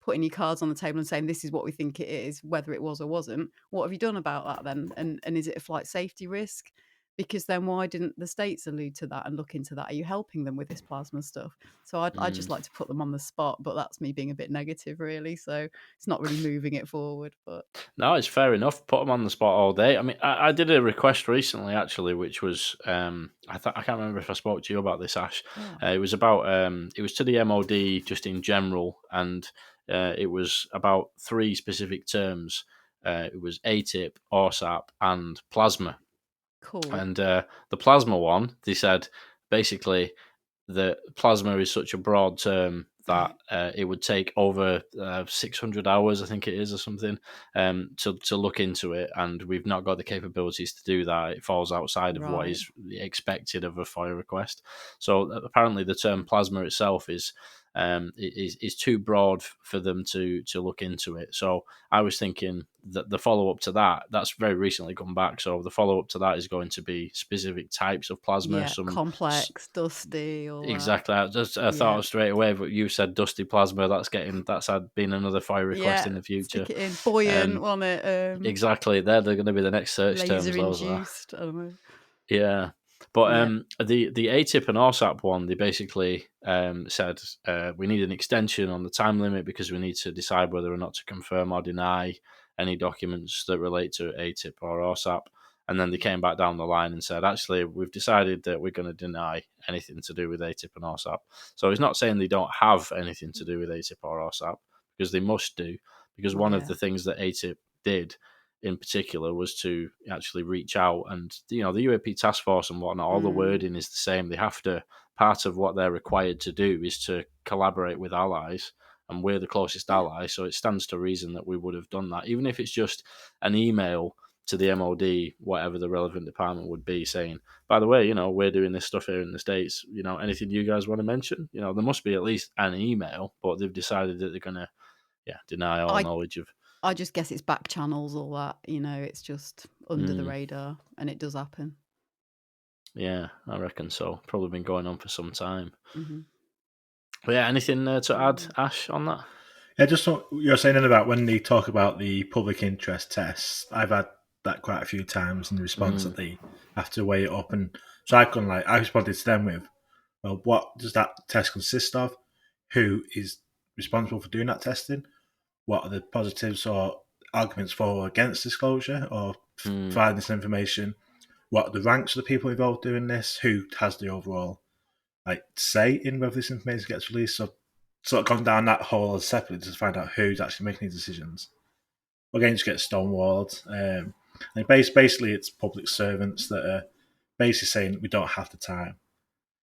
putting your cards on the table and saying this is what we think it is, whether it was or wasn't, what have you done about that then? And is it a flight safety risk? Because then why didn't the states allude to that and look into that? Are you helping them with this plasma stuff? So I'd just like to put them on the spot, but that's me being a bit negative, really. So it's not really moving it forward. But no, it's fair enough. Put them on the spot all day. I mean, I did a request recently, actually, which was I can't remember if I spoke to you about this, Ash. Yeah. It was about it was to the MOD just in general, and it was about 3 specific terms. It was ATIP, ORSAP, and plasma. Cool. And the plasma one, they said basically that plasma is such a broad term that it would take over 600 hours, I think it is, or something, to look into it, and we've not got the capabilities to do that. It falls outside of what Right. is expected of a FOIA request. So apparently the term plasma itself is too broad for them to look into it. So I was thinking that the follow-up to that's very recently come back. So the follow-up to that is going to be specific types of plasma. Yeah, complex, dusty, all Exactly. I that. thought straight away, but you said dusty plasma. That's been another FOIA request in the future. Stick it in. Buoyant, wasn't it? Exactly. They're going to be the next search terms. Laser Those are. induced. I don't know. Yeah. But the ATIP and OSAP one, they basically said we need an extension on the time limit because we need to decide whether or not to confirm or deny any documents that relate to ATIP or OSAP. And then they came back down the line and said, actually, we've decided that we're going to deny anything to do with ATIP and OSAP. So he's not saying they don't have anything to do with ATIP or OSAP, because they must do. Because one of the things that ATIP did in particular was to actually reach out, and the UAP task force and whatnot, all the wording is the same. They have to, part of what they're required to do is to collaborate with allies, and we're the closest ally, so it stands to reason that we would have done that, even if it's just an email to the MOD, whatever the relevant department would be, saying, by the way, we're doing this stuff here in the States, anything you guys want to mention? There must be at least an email, but they've decided that they're going to deny all knowledge of. I just guess it's back channels, all that, it's just under the radar, and it does happen. Yeah, I reckon so. Probably been going on for some time. Mm-hmm. But yeah, anything to add, Ash, on that? Yeah, just what you're saying about when they talk about the public interest tests. I've had that quite a few times in the response that they have to weigh it up, and so I responded to them with, well, what does that test consist of? Who is responsible for doing that testing? What are the positives or arguments for or against disclosure or providing this information? What are the ranks of the people involved doing this? Who has the overall say in whether this information gets released? So sort of gone down that hole as separately to find out who's actually making these decisions. Again, just get stonewalled. And basically, it's public servants that are basically saying we don't have the time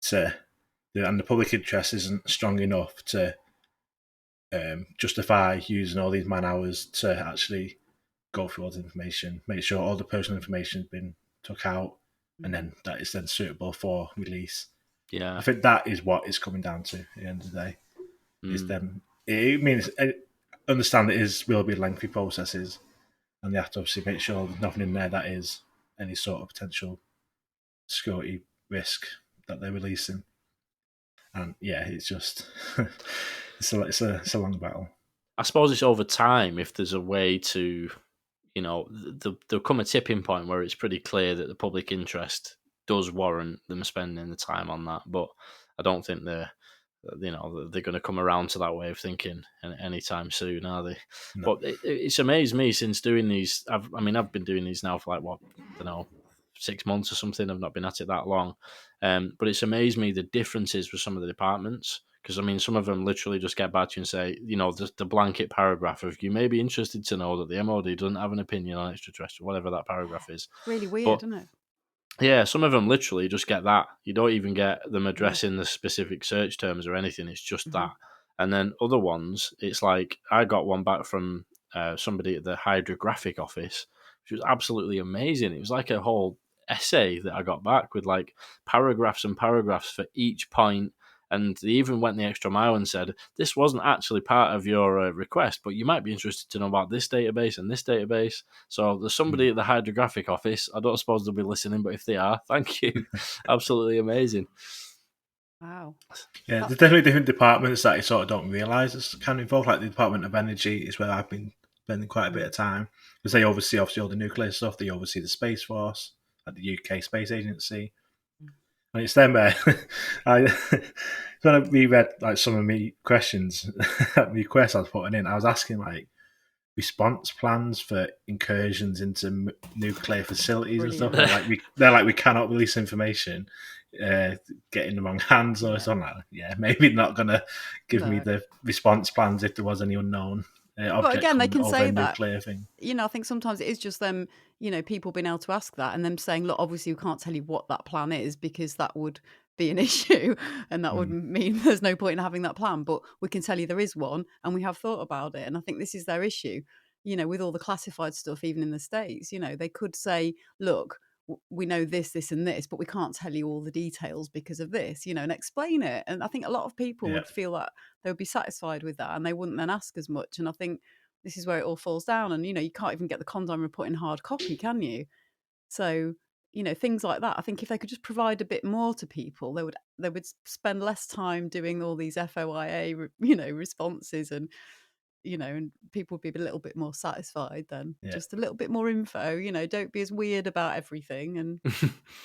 to, and the public interest isn't strong enough to justify using all these man hours to actually go through all the information, make sure all the personal information has been took out, and then that is then suitable for release. Yeah, I think that is what it's coming down to at the end of the day. Is them. It means I understand it will be lengthy processes, and they have to obviously make sure there's nothing in there that is any sort of potential security risk that they're releasing. And yeah, it's just it's a long battle. I suppose it's over time. If there's a way to, there'll come a tipping point where it's pretty clear that the public interest does warrant them spending the time on that. But I don't think they're going to come around to that way of thinking anytime soon, are they? No. But it's amazed me since doing these. I've been doing these now for 6 months or something. I've not been at it that long. But it's amazed me the differences with some of the departments. Because, some of them literally just get back to you and say, the blanket paragraph of, you may be interested to know that the MOD doesn't have an opinion on extraterrestrial, whatever that paragraph is. Really weird, isn't it? Yeah, some of them literally just get that. You don't even get them addressing the specific search terms or anything. It's just that. And then other ones, it's like, I got one back from somebody at the hydrographic office, which was absolutely amazing. It was like a whole essay that I got back with paragraphs and paragraphs for each point. And they even went the extra mile and said, this wasn't actually part of your request, but you might be interested to know about this database and this database. So there's somebody at the hydrographic office. I don't suppose they'll be listening, but if they are, thank you. Absolutely amazing. Wow. Yeah, there's definitely different departments that you sort of don't realise is kind of involved. Like the Department of Energy is where I've been spending quite a bit of time, because they oversee obviously all the nuclear stuff. They oversee the Space Force, like the UK Space Agency. And it's them when I reread some of my questions, requests I was putting in, I was asking response plans for incursions into nuclear facilities. Brilliant. And stuff. They're like, we cannot release information, get in the wrong hands or something like that. Yeah, maybe not going to give me the response plans if there was any unknown object again, they coming can over say a that. nuclear thing. I think sometimes it is just them, people being able to ask that and them saying, look, obviously we can't tell you what that plan is because that would be an issue and that would mean there's no point in having that plan. But we can tell you there is one and we have thought about it. And I think this is their issue, with all the classified stuff, even in the States, they could say, look, we know this, this and this, but we can't tell you all the details because of this, and explain it. And I think a lot of people would feel that they would be satisfied with that and they wouldn't then ask as much. And I think this is where it all falls down. And, you can't even get the Condon report in hard copy, can you? So, things like that. I think if they could just provide a bit more to people, they would spend less time doing all these FOIA, responses and, and people would be a little bit more satisfied then. Just a little bit more info, don't be as weird about everything. And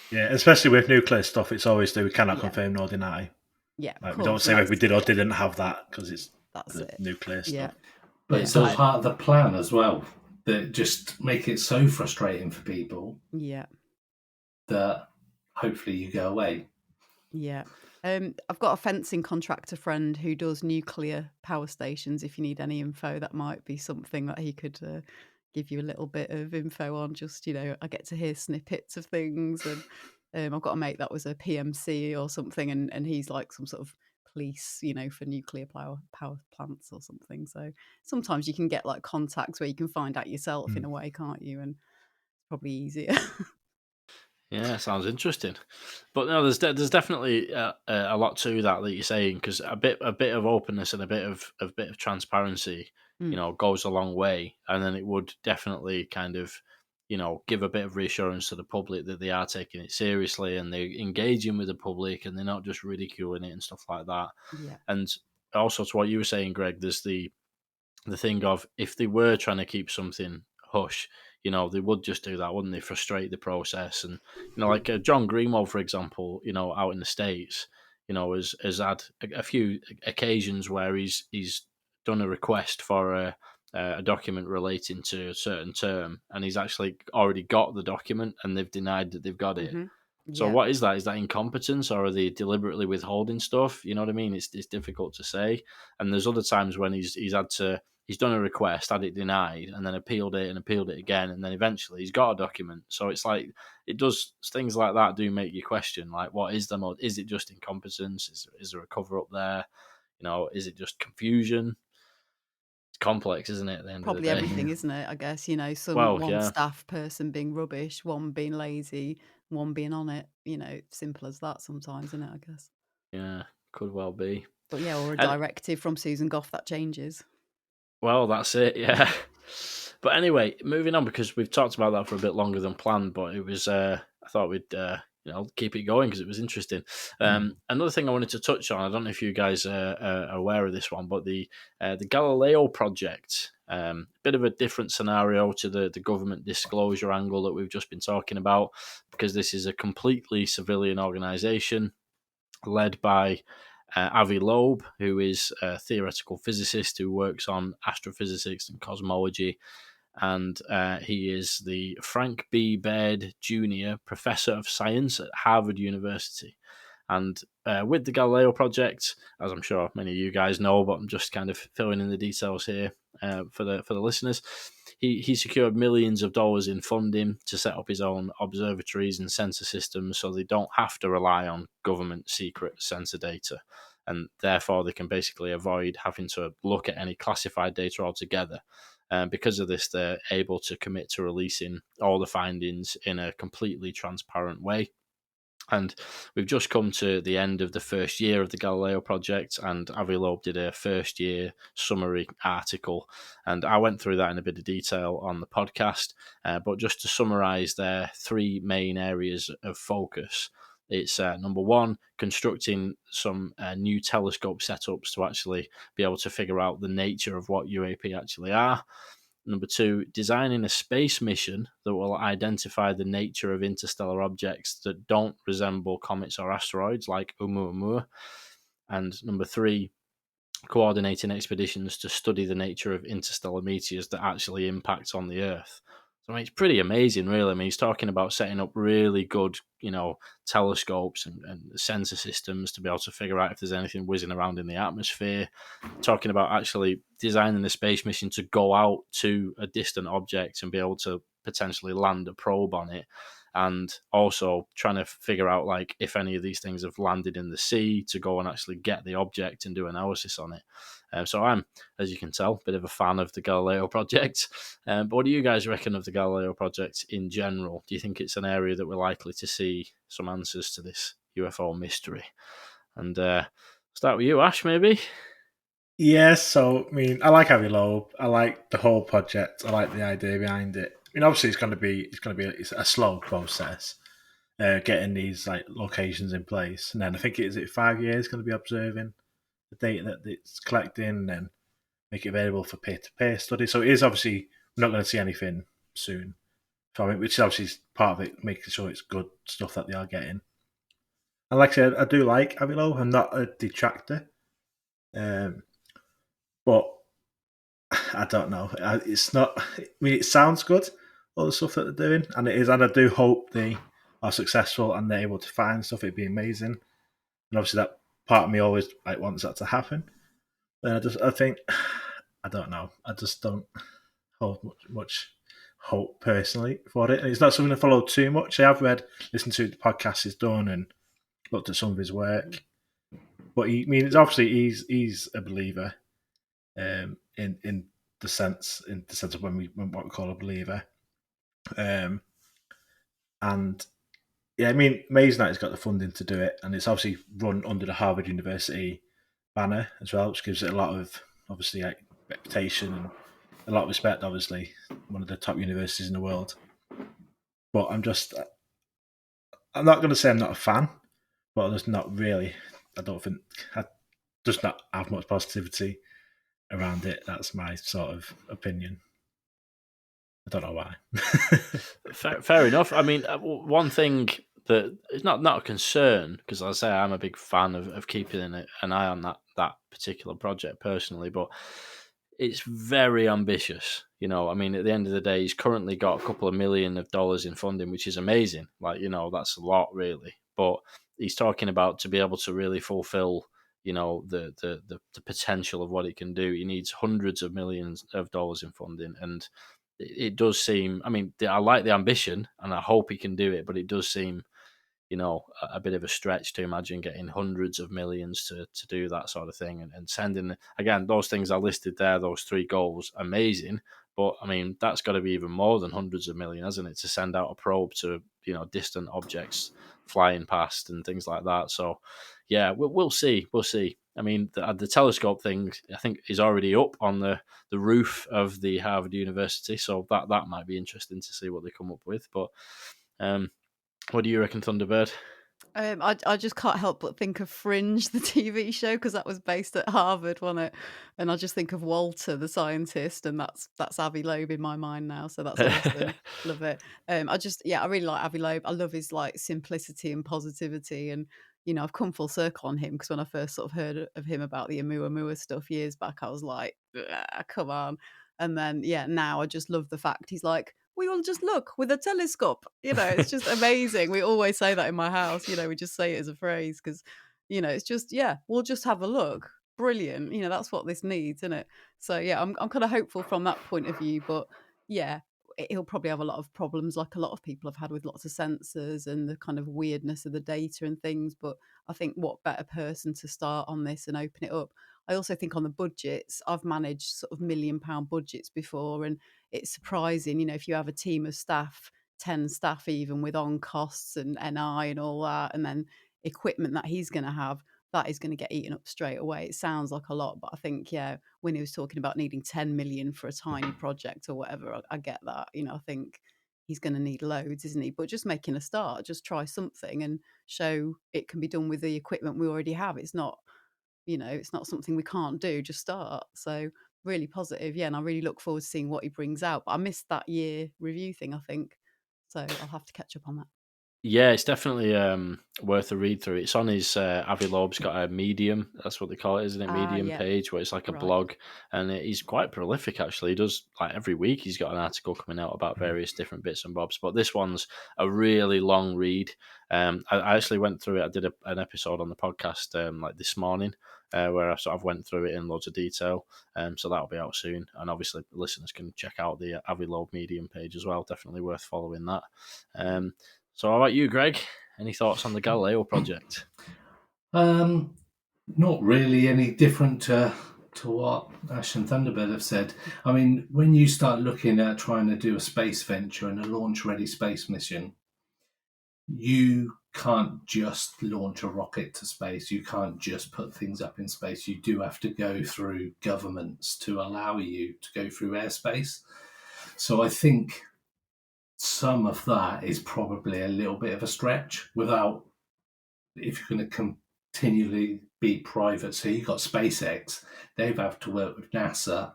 yeah, especially with nuclear stuff, it's always we cannot confirm nor deny. Yeah, we don't say if we did or didn't have that because it's nuclear stuff. Yeah. But it's all part of the plan as well that just make it so frustrating for people. Yeah. That hopefully you go away. Yeah. I've got a fencing contractor friend who does nuclear power stations. If you need any info, that might be something that he could give you a little bit of info on. Just, I get to hear snippets of things. And I've got a mate that was a PMC or something, and he's like some sort of police, for nuclear power plants or something. So sometimes you can get like contacts where you can find out yourself in a way, can't you? And it's probably easier. Yeah, sounds interesting. But no, there's definitely a lot to that you're saying, because a bit of openness and a bit of transparency, goes a long way, and then it would definitely kind of, give a bit of reassurance to the public that they are taking it seriously and they're engaging with the public and they're not just ridiculing it and stuff like that. Yeah. And also to what you were saying, Greg, there's the thing of if they were trying to keep something hush, they would just do that, wouldn't they? Frustrate the process. And, like John Greenwald, for example, out in the States, has had a few occasions where he's done a request for a document relating to a certain term, and he's actually already got the document and they've denied that they've got it. Mm-hmm. So what is that? Is that incompetence, or are they deliberately withholding stuff? You know what I mean? It's difficult to say. And there's other times when he's done a request, had it denied, and then appealed it again, and then eventually he's got a document. So it's like it does things like that do make you question, like, what is the mode? Is it just incompetence? Is there a cover up there? Is it just confusion? It's complex, isn't it? At the end Probably of the day. everything, isn't it? I guess, staff person being rubbish, one being lazy, one being on it. Simple as that sometimes, isn't it? I guess. Yeah, could well be. But yeah, or a directive from Susan Gough that changes. Well, that's it, yeah. But anyway, moving on, because we've talked about that for a bit longer than planned, but it was, I thought we'd, keep it going because it was interesting. Another thing I wanted to touch on, I don't know if you guys are aware of this one, but the Galileo project, bit of a different scenario to the government disclosure angle that we've just been talking about, because this is a completely civilian organisation led by Avi Loeb, who is a theoretical physicist who works on astrophysics and cosmology, and he is the Frank B. Baird Jr. Professor of Science at Harvard University. And with the Galileo project, as I'm sure many of you guys know, but I'm just kind of filling in the details here for the listeners, he secured millions of dollars in funding to set up his own observatories and sensor systems, so they don't have to rely on government secret sensor data, and therefore they can basically avoid having to look at any classified data altogether. Because of this, they're able to commit to releasing all the findings in a completely transparent way. And we've just come to the end of the first year of the Galileo project, and Avi Loeb did a first year summary article, and I went through that in a bit of detail on the podcast, but just to summarize their three main areas of focus. It's number one, constructing some new telescope setups to actually be able to figure out the nature of what UAP actually are. Number two, designing a space mission that will identify the nature of interstellar objects that don't resemble comets or asteroids like Oumuamua. And number three, coordinating expeditions to study the nature of interstellar meteors that actually impact on the Earth. So I mean, it's pretty amazing, really. I mean, he's talking about setting up really good, telescopes and sensor systems to be able to figure out if there's anything whizzing around in the atmosphere. Talking about actually designing the space mission to go out to a distant object and be able to potentially land a probe on it. And also trying to figure out, like, if any of these things have landed in the sea, to go and actually get the object and do analysis on it. So I'm, as you can tell, a bit of a fan of the Galileo project. But what do you guys reckon of the Galileo project in general? Do you think it's an area that we're likely to see some answers to this UFO mystery? And start with you, Ash, maybe? Yes, so I mean, I like Avi Loeb. I like the whole project. I like the idea behind it. I mean, obviously, it's a slow process, getting these like locations in place, and then I think is it 5 years going to be observing the data that it's collecting, and then make it available for peer-to-peer study. So it is obviously we're not going to see anything soon from it, which is obviously part of it, making sure it's good stuff that they are getting. And like I said, I do like Avi Loeb. I'm not a detractor. But I don't know. It's not. I mean, it sounds good, all the stuff that they're doing, and it is. And I do hope they are successful and they're able to find stuff. It'd be amazing. And obviously, that part of me always like wants that to happen. Then I think, I don't know. I just don't hold much hope personally for it. And it's not something I follow too much. I have listened to the podcast he's done, and looked at some of his work. But it's obviously he's a believer. In the sense of what we call a believer, and yeah, I mean, amazing that he's got the funding to do it, and it's obviously run under the Harvard University banner as well, which gives it a lot of obviously like reputation and a lot of respect. Obviously, one of the top universities in the world. But I'm not going to say I'm not a fan, but I'm just not really. I don't think I just not have much positivity around it. That's my sort of opinion. I don't know why. Fair enough. I mean, one thing that is not a concern, because I say I'm a big fan of keeping an eye on that particular project personally, but it's very ambitious. I mean, at the end of the day, he's currently got a couple of $1 million in funding, which is amazing. Like, that's a lot, really. But he's talking about, to be able to really fulfill the potential of what it can do, he needs hundreds of millions of dollars in funding. And it does seem, I mean, I like the ambition and I hope he can do it, but it does seem, a bit of a stretch to imagine getting hundreds of millions to do that sort of thing, and sending, again, those things are listed there, those 3 goals, amazing. But I mean, that's got to be even more than hundreds of million, hasn't it, to send out a probe to, distant objects flying past and things like that. So yeah, we'll see. I mean, the telescope thing, I think, is already up on the roof of the Harvard University, so that might be interesting to see what they come up with. But what do you reckon, Thunderbird? I just can't help but think of Fringe, the TV show, because that was based at Harvard, wasn't it? And I just think of Walter, the scientist, and that's Avi Loeb in my mind now. So that's awesome. Love it. I really like Avi Loeb. I love his like simplicity and positivity, and I've come full circle on him, because when I first sort of heard of him about the Oumuamua stuff years back, I was like, come on. And then now I just love the fact he's like, we will just look with a telescope. It's just amazing. We always say that in my house. We just say it as a phrase because, it's just, we'll just have a look. Brilliant. That's what this needs, isn't it? So, I'm kind of hopeful from that point of view. But, he'll probably have a lot of problems, like a lot of people have had with lots of sensors and the kind of weirdness of the data and things. But I think what better person to start on this and open it up. I also think on the budgets, I've managed sort of £1 million budgets before, and it's surprising, if you have a team of staff, 10 staff even, with on costs and NI and all that, and then equipment that he's going to have, that is going to get eaten up straight away. It sounds like a lot, but I think, when he was talking about needing 10 million for a tiny project or whatever, I get that. I think he's going to need loads, isn't he? But just making a start, just try something and show it can be done with the equipment we already have. It's not, it's not something we can't do, just start. So really positive, and I really look forward to seeing what he brings out. But I missed that year review thing, I think, so I'll have to catch up on that. Yeah, it's definitely worth a read through. It's on his Avi Loeb's got a Medium, that's what they call it, isn't it? Medium Yeah. page, where it's like a Right. blog, and he's quite prolific actually. He does like every week he's got an article coming out about various different bits and bobs. But this one's a really long read. I actually went through it. I did an episode on the podcast like this morning. Where I sort of went through it in loads of detail. So that'll be out soon. And obviously, listeners can check out the Avi Loeb Medium page as well. Definitely worth following that. So how about you, Greg? Any thoughts on the Galileo project? Not really any different to what Ash and Thunderbird have said. I mean, when you start looking at trying to do a space venture and a launch-ready space mission, you can't just launch a rocket to space. You can't just put things up in space. You do have to go through governments to allow you to go through airspace. So I think some of that is probably a little bit of a stretch without, if you're going to continually be private. So you've got SpaceX, they have to work with NASA.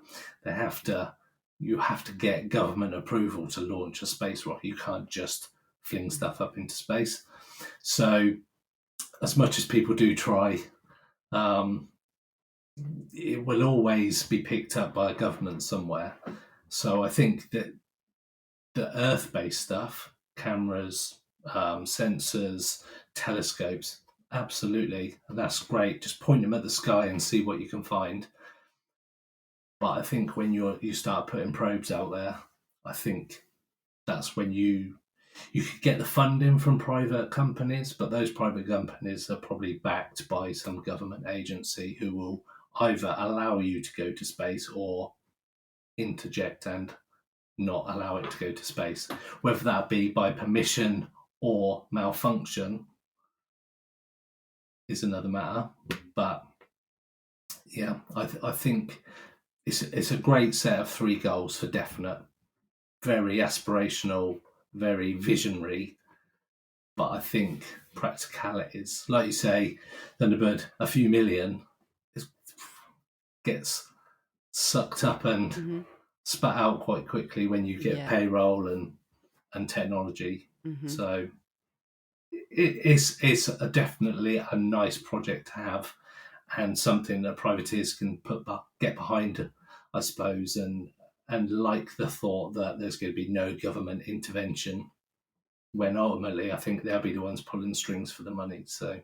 You have to get government approval to launch a space rocket. You can't just fling stuff up into space. So as much as people do try, it will always be picked up by a government somewhere. So I think that the Earth-based stuff, cameras, sensors, telescopes, absolutely, and that's great. Just point them at the sky and see what you can find. But I think when you start putting probes out there, I think that's when you could get the funding from private companies, but those private companies are probably backed by some government agency who will either allow you to go to space or interject and not allow it to go to space. Whether that be by permission or malfunction is another matter. But yeah, I think it's a great set of 3 goals for definite. Very aspirational, very visionary. But I think practicalities, like you say, Thunderbird, a few million gets sucked up and spat out quite quickly when you get payroll and technology. So it's definitely a nice project to have, and something that privateers can get behind, I suppose, and like the thought that there's going to be no government intervention, when ultimately I think they'll be the ones pulling strings for the money. So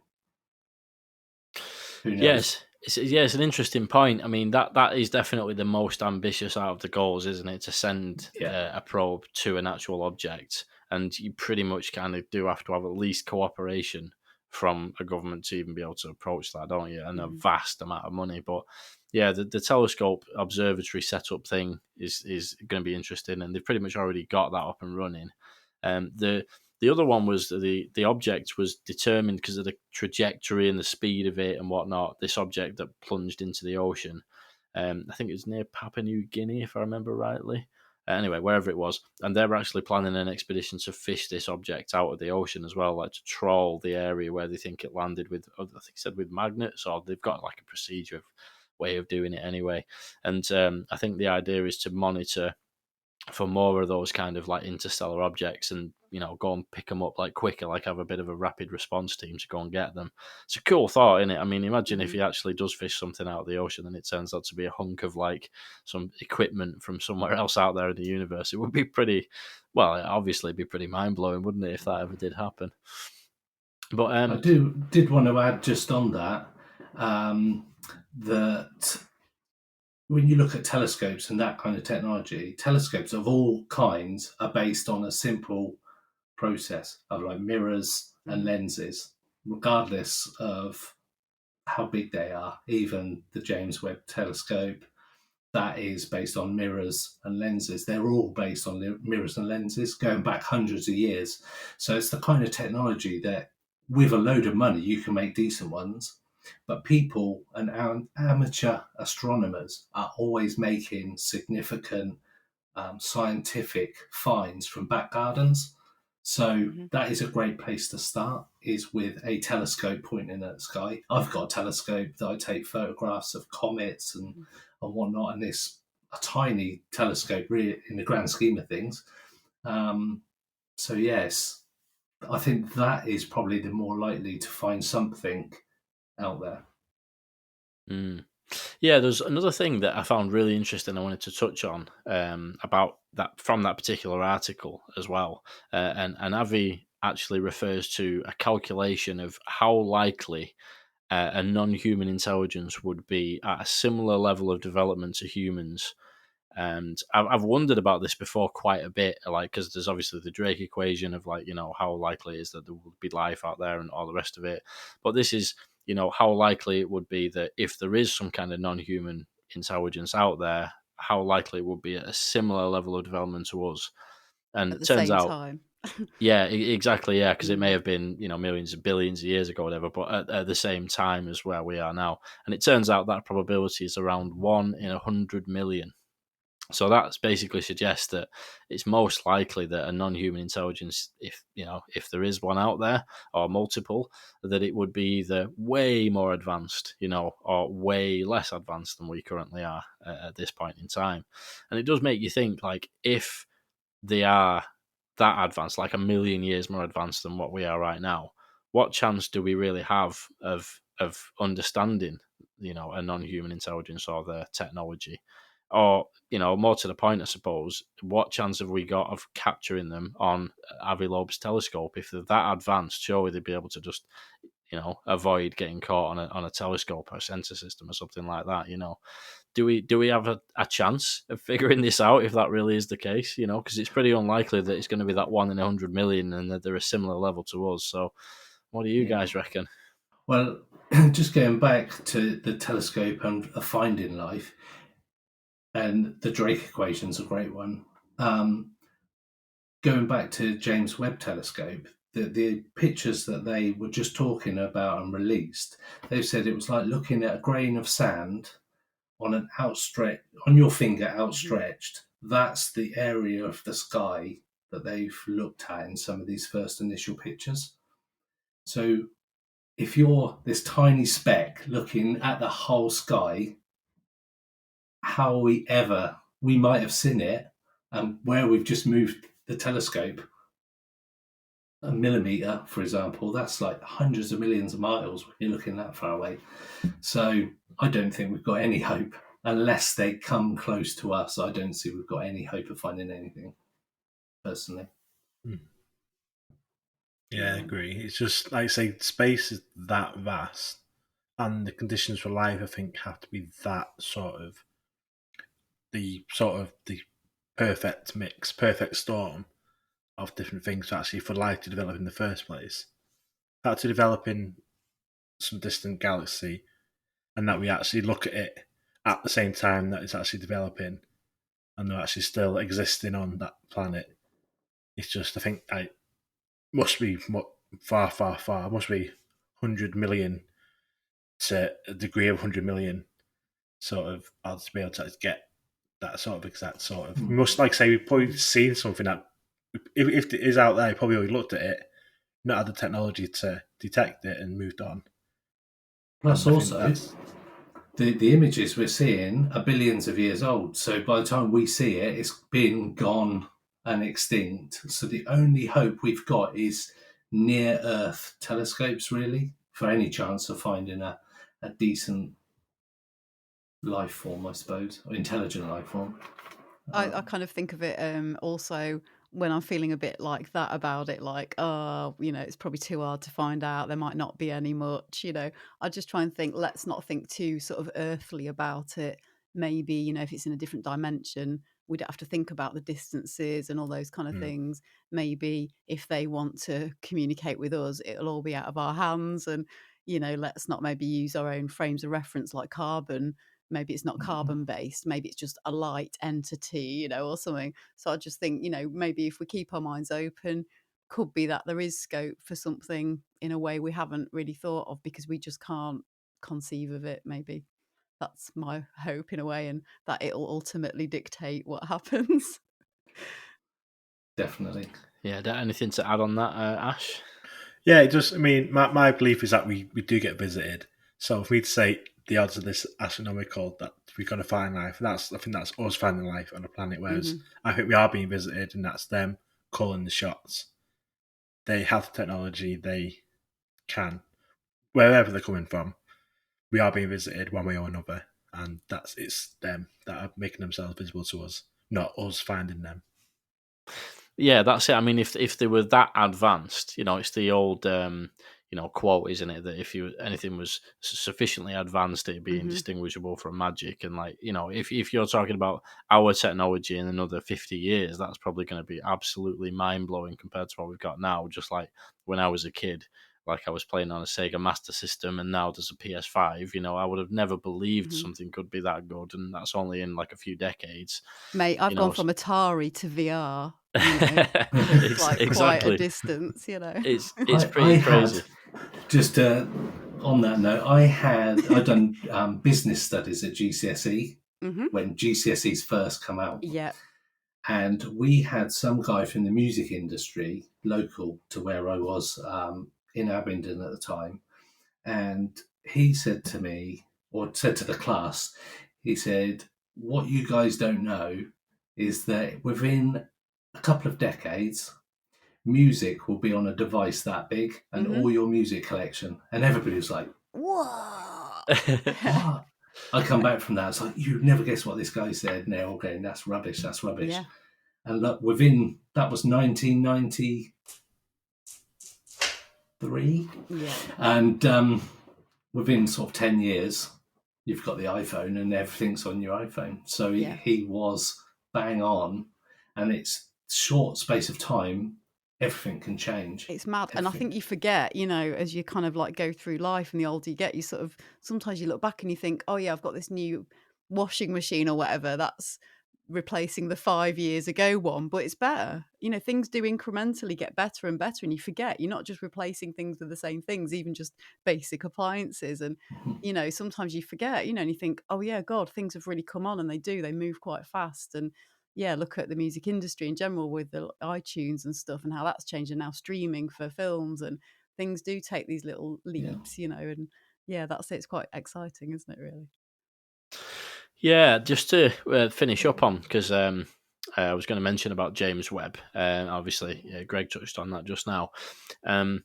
who knows? Yes, it's an interesting point. I mean, that is definitely the most ambitious out of the goals, isn't it? To send a probe to an actual object, and you pretty much kind of do have to have at least cooperation from a government to even be able to approach that, don't you? And a vast amount of money. But yeah, the telescope observatory setup thing is going to be interesting, and they've pretty much already got that up and running. The other one was the object was determined because of the trajectory and the speed of it and whatnot. This object that plunged into the ocean, I think it was near Papua New Guinea, if I remember rightly. Anyway, wherever it was, and they're actually planning an expedition to fish this object out of the ocean as well, like to trawl the area where they think it landed with, I think it said with magnets, or they've got like a procedure way of doing it anyway. And I think the idea is to monitor for more of those kind of like interstellar objects, and go and pick them up like quicker, like have a bit of a rapid response team to go and get them. It's a cool thought, isn't it? I mean, imagine if he actually does fish something out of the ocean and it turns out to be a hunk of like some equipment from somewhere else out there in the universe. It would be pretty, well, it obviously be pretty mind-blowing, wouldn't it, if that ever did happen. But I did want to add just on that, that when you look at telescopes and that kind of technology, telescopes of all kinds are based on a simple process of like mirrors and lenses, regardless of how big they are. Even the James Webb telescope, that is based on mirrors and lenses. They're all based on mirrors and lenses going back hundreds of years. So it's the kind of technology that with a load of money, you can make decent ones. But people and amateur astronomers are always making significant scientific finds from back gardens. So that is a great place to start, is with a telescope pointing at the sky. I've got a telescope that I take photographs of comets and whatnot, and it's a tiny telescope really in the grand scheme of things. So yes, I think that is probably the more likely to find something out there. Yeah, there's another thing that I found really interesting I wanted to touch on about that from that particular article as well. And Avi actually refers to a calculation of how likely a non-human intelligence would be at a similar level of development to humans. And I've wondered about this before quite a bit, like, because there's obviously the Drake equation of, like, how likely it is that there would be life out there and all the rest of it. But this is, how likely it would be that if there is some kind of non-human intelligence out there, how likely it would be at a similar level of development to us. And At it the turns same out, time. yeah, exactly, yeah, because it may have been, millions of billions of years ago, whatever, but at the same time as where we are now. And it turns out that probability is around 1 in 100 million. So that basically suggests that it's most likely that a non-human intelligence, if there is one out there or multiple, that it would be either way more advanced, or way less advanced than we currently are at this point in time. And it does make you think, like, if they are that advanced, like a million years more advanced than what we are right now, what chance do we really have of understanding, a non-human intelligence or their technology? Or, more to the point, I suppose, what chance have we got of capturing them on Avi Loeb's telescope? If they're that advanced, surely they'd be able to just, avoid getting caught on a telescope or a sensor system or something like that. Do we have a chance of figuring this out if that really is the case? Because it's pretty unlikely that it's going to be that 1 in 100 million and that they're a similar level to us. So, what do you guys reckon? Well, just going back to the telescope and finding life, and the Drake equation is a great one. Going back to James Webb Telescope, the pictures that they were just talking about and released, they've said it was like looking at a grain of sand on your finger outstretched. That's the area of the sky that they've looked at in some of these first initial pictures. So if you're this tiny speck looking at the whole sky, how we might have seen it, and where we've just moved the telescope a millimeter, for example, that's like hundreds of millions of miles when you're looking that far away. So I don't think we've got any hope unless they come close to us. I don't see we've got any hope of finding anything, personally. Yeah, I agree. It's just, like I say, space is that vast, and the conditions for life, I think, have to be that the perfect mix, perfect storm of different things actually for life to develop in the first place. That to develop in some distant galaxy, and that we actually look at it at the same time that it's actually developing, and they're actually still existing on that planet. It's just, I think, must be far, far, far. Must be 100 million to a degree of 100 million sort of odds to be able to get that sort of exact sort of. We must, like say, we've probably seen something that, if it is out there, probably already looked at it, not had the technology to detect it and moved on. Plus, also, the images we're seeing are billions of years old. So by the time we see it, it's been gone and extinct. So the only hope we've got is near Earth telescopes, really, for any chance of finding a decent life form, I suppose, or intelligent life form. I kind of think of it also when I'm feeling a bit like that about it, like, it's probably too hard to find out. There might not be any much, I just try and think, let's not think too sort of earthly about it. Maybe, if it's in a different dimension, we don't have to think about the distances and all those kind of things. Maybe if they want to communicate with us, it'll all be out of our hands. And, let's not maybe use our own frames of reference like carbon. Maybe it's not carbon based, maybe it's just a light entity, or something. So I just think, maybe if we keep our minds open, could be that there is scope for something in a way we haven't really thought of because we just can't conceive of it. Maybe that's my hope in a way, and that it'll ultimately dictate what happens. Definitely. Yeah, anything to add on that, Ash? Yeah, it just, I mean, my belief is that we do get visited. So if we'd say the odds of this astronomical that we're going to find life, I think that's us finding life on a planet, whereas I think we are being visited and that's them calling the shots. they have the technology, they can, wherever they're coming from, we are being visited one way or another, and it's them that are making themselves visible to us, not us finding them. Yeah, that's it. I mean, if they were that advanced, it's the old quote, isn't it? That if anything was sufficiently advanced, it'd be indistinguishable from magic. And if you're talking about our technology in another 50 years, that's probably going to be absolutely mind blowing compared to what we've got now. Just like when I was a kid, like I was playing on a Sega Master System, and now there's a PS5. I would have never believed something could be that good, and that's only in like a few decades. Mate, I've gone from Atari to VR. It's like exactly. quite a distance. It's pretty crazy. Just on that note, I'd done business studies at GCSE when GCSEs first come out. Yeah. And we had some guy from the music industry, local to where I was in Abingdon at the time. And he said to me, or said to the class, he said, what you guys don't know is that within a couple of decades, music will be on a device that big and all your music collection. And everybody was like, Whoa. what? I come back from that. It's like, you'd never guess what this guy said. And they're all going, that's rubbish. That's rubbish. Yeah. And look, that was 1993. Yeah. And within sort of 10 years, you've got the iPhone and everything's on your iPhone. So he was bang on, and it's short space of time. Everything can change. It's mad. And I think you forget, as you kind of like go through life and the older you get, you sort of, sometimes you look back and you think, oh yeah, I've got this new washing machine or whatever that's replacing the 5 years ago one, but it's better. Things do incrementally get better and better, and you forget you're not just replacing things with the same things, even just basic appliances. And sometimes you forget, and you think, oh yeah, God, things have really come on, and they move quite fast. And look at the music industry in general with the iTunes and stuff, and how that's changed, and now streaming for films, and things do take these little leaps, and that's it. It's quite exciting, isn't it, really? Yeah, just to finish up on, because I was going to mention about James Webb. Obviously, Greg touched on that just now. And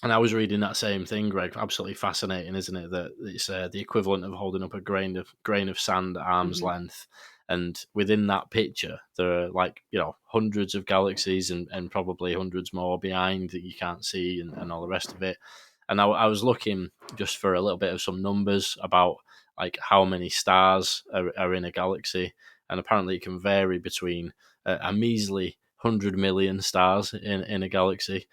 I was reading that same thing, Greg. Absolutely fascinating, isn't it? That it's the equivalent of holding up a grain of sand at arm's length. And within that picture, there are hundreds of galaxies and probably hundreds more behind that you can't see and all the rest of it. And I was looking just for a little bit of some numbers about like how many stars are in a galaxy, and apparently it can vary between a measly 100 million stars in a galaxy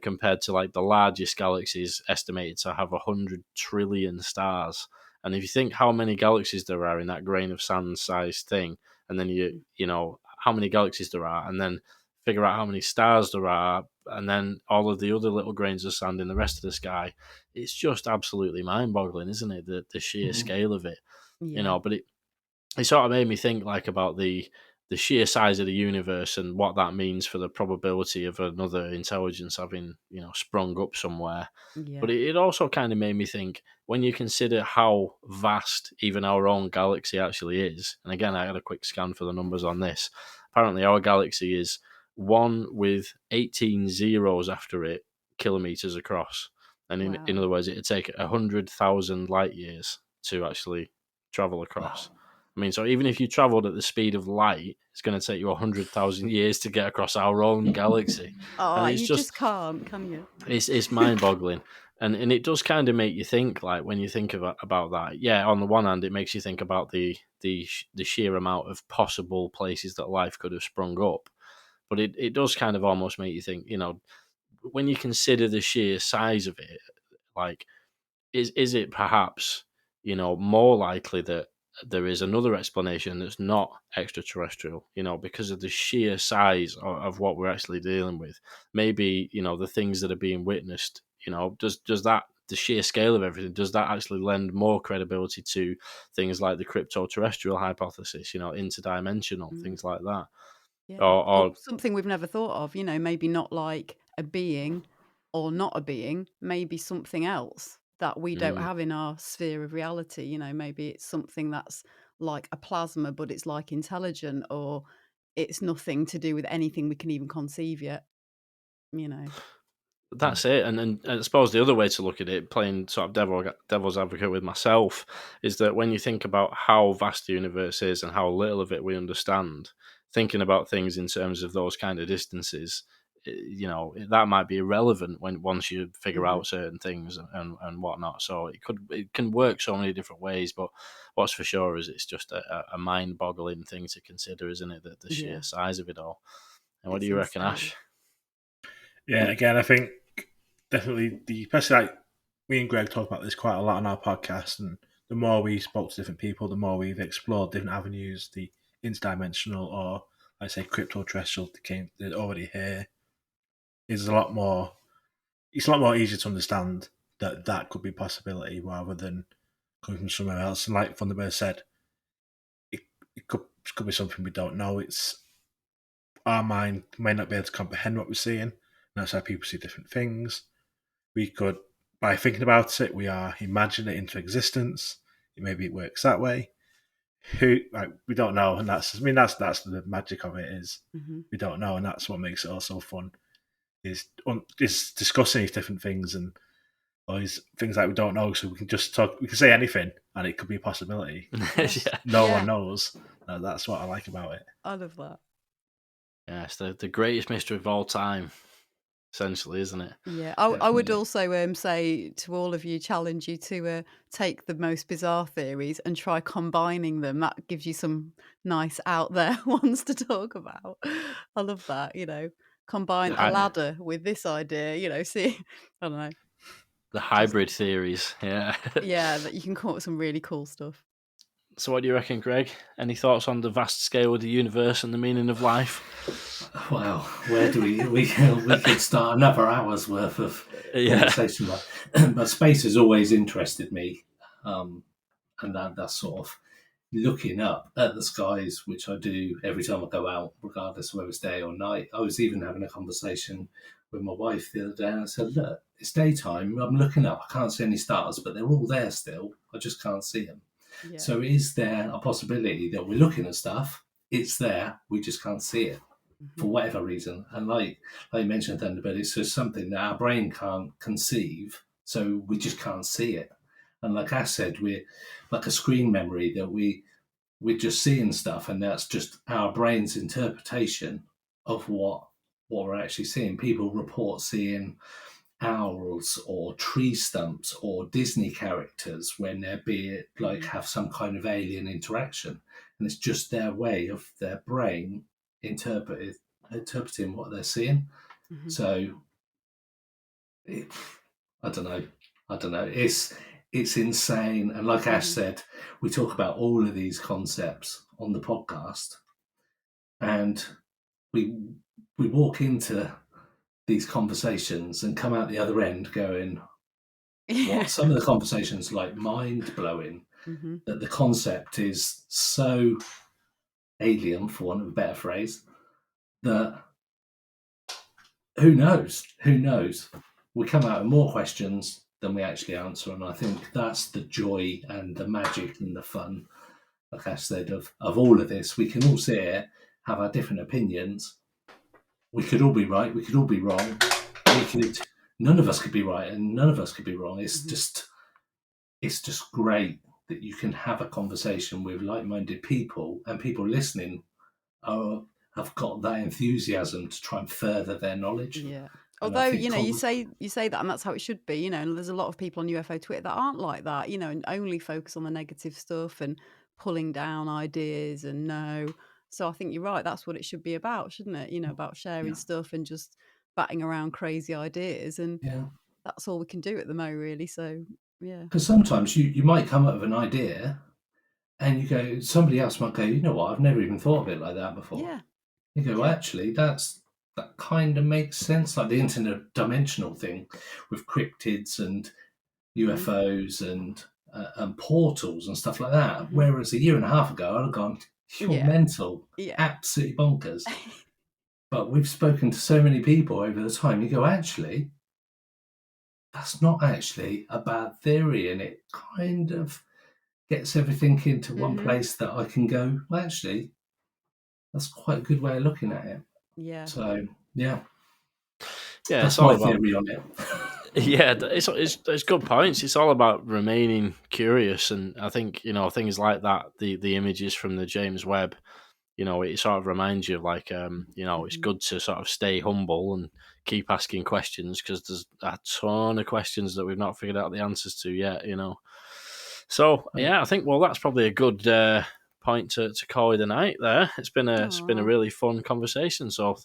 compared to like the largest galaxies estimated to have 100 trillion stars. And if you think how many galaxies there are in that grain of sand sized thing, and then you know how many galaxies there are, and then figure out how many stars there are, and then all of the other little grains of sand in the rest of the sky, it's just absolutely mind-boggling, isn't it? The sheer scale of it, But it sort of made me think like about the sheer size of the universe and what that means for the probability of another intelligence having sprung up somewhere. But it also kind of made me think, when you consider how vast even our own galaxy actually is, and again I had a quick scan for the numbers on this. Apparently our galaxy is 1 with 18 zeros after it kilometers across, and in other words, it'd take 100,000 light years to actually travel across. Wow. I mean, so even if you travelled at the speed of light, it's going to take you 100,000 years to get across our own galaxy. Oh, you just can't, can you? It's mind-boggling, and it does kind of make you think. Like when you think about that, yeah. On the one hand, it makes you think about the sheer amount of possible places that life could have sprung up, but it does kind of almost make you think. When you consider the sheer size of it, like is it perhaps more likely that there is another explanation that's not extraterrestrial, because of the sheer size of what we're actually dealing with. Maybe, the things that are being witnessed, does that, the sheer scale of everything, does that actually lend more credibility to things like the crypto-terrestrial hypothesis, interdimensional, things like that? Yeah. Or something we've never thought of, maybe not like a being or not a being, maybe something else that we don't have in our sphere of reality. Maybe it's something that's like a plasma, but it's like intelligent, or it's nothing to do with anything we can even conceive yet. That's it. And I suppose the other way to look at it, playing sort of devil's advocate with myself, is that when you think about how vast the universe is and how little of it we understand, thinking about things in terms of those kind of distances, that might be irrelevant once you figure out certain things and whatnot. So it can work so many different ways, but what's for sure is it's just a mind-boggling thing to consider, isn't it? The sheer size of it all. And what do you reckon, Ash? Yeah, again, I think definitely especially like me and Greg talk about this quite a lot on our podcast, and the more we spoke to different people, the more we've explored different avenues, the interdimensional or I say crypto-terrestrial they're already here. It's a lot more easier to understand that could be a possibility rather than coming from somewhere else. And like Thunderbird said, it could be something we don't know. It's our mind may not be able to comprehend what we're seeing. And that's how people see different things. We could, by thinking about it, we are imagining it into existence. Maybe it works that way. We don't know, and that's the magic of it is we don't know, and that's what makes it all so fun. Is discussing these different things and all these things that we don't know, so we can just talk. We can say anything, and it could be a possibility. No one knows. That's what I like about it. I love that. Yeah, it's the greatest mystery of all time, essentially, isn't it? Yeah, I would also say to all of you, challenge you to take the most bizarre theories and try combining them. That gives you some nice out there ones to talk about. I love that, combine a ladder with this idea, see, I don't know. The hybrid theories, yeah. Yeah, that you can come up with some really cool stuff. So what do you reckon, Greg? Any thoughts on the vast scale of the universe and the meaning of life? Well, where do we could start another hour's worth of conversation. But space has always interested me, and that's sort of looking up at the skies, which I do every time I go out, regardless of whether it's day or night. I was even having a conversation with my wife the other day, and I said, "Look, it's daytime. I'm looking up. I can't see any stars, but they're all there still. I just can't see them." Yeah. So is there a possibility that we're looking at stuff? It's there. We just can't see it for whatever reason. And like you mentioned, Thunderbird, it's just something that our brain can't conceive. So we just can't see it. And like I said, we're like a screen memory that we're just seeing stuff, and that's just our brain's interpretation of what we're actually seeing. People report seeing owls or tree stumps or Disney characters when they're have some kind of alien interaction, and it's just their way of their brain interpreting what they're seeing. So I don't know. It's insane, and like Ash said, we talk about all of these concepts on the podcast, and we walk into these conversations and come out the other end going, what? Some of the conversations like mind blowing, that the concept is so alien, for want of a better phrase, that who knows? We come out with more questions than we actually answer, and I think that's the joy and the magic and the fun, like I said, of all of this. We can all sit here, have our different opinions. We could all be right. We could all be wrong. None of us could be right, and none of us could be wrong. It's just great that you can have a conversation with like-minded people, and people listening have got that enthusiasm to try and further their knowledge. Yeah. Although, you say that, and that's how it should be, and there's a lot of people on UFO Twitter that aren't like that, and only focus on the negative stuff and pulling down ideas and So I think you're right. That's what it should be about, shouldn't it? About sharing stuff and just batting around crazy ideas. And that's all we can do at the moment, really. So, yeah. Because sometimes you might come up with an idea and somebody else might go, you know what, I've never even thought of it like that before. Yeah. You go, well, actually, that kind of makes sense. Like the interdimensional thing with cryptids and UFOs and portals and stuff like that. Whereas a year and a half ago, I'd have gone, you're mental, absolutely bonkers. But we've spoken to so many people over the time. You go, actually, that's not actually a bad theory, and it kind of gets everything into one place that I can go, well, actually, that's quite a good way of looking at it. Yeah. So, yeah. Yeah, That's it's all my about theory on it. yeah, it's good points. It's all about remaining curious, and I think things like that, the images from the James Webb, it sort of reminds you of like it's good to sort of stay humble and keep asking questions, because there's a ton of questions that we've not figured out the answers to yet. So yeah, I think that's probably a good point to call it a night there. It's been a really fun conversation. So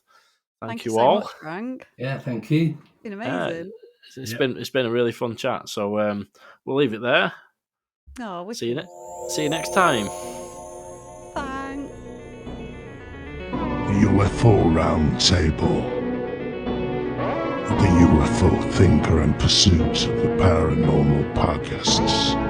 thank you so all. much, Frank. Yeah, thank you. It's been amazing. It's been a really fun chat. So we'll leave it there. Oh, see you next time. Thanks. UFO Roundtable. The UFO Thinker and Pursuit of the Paranormal Podcasts.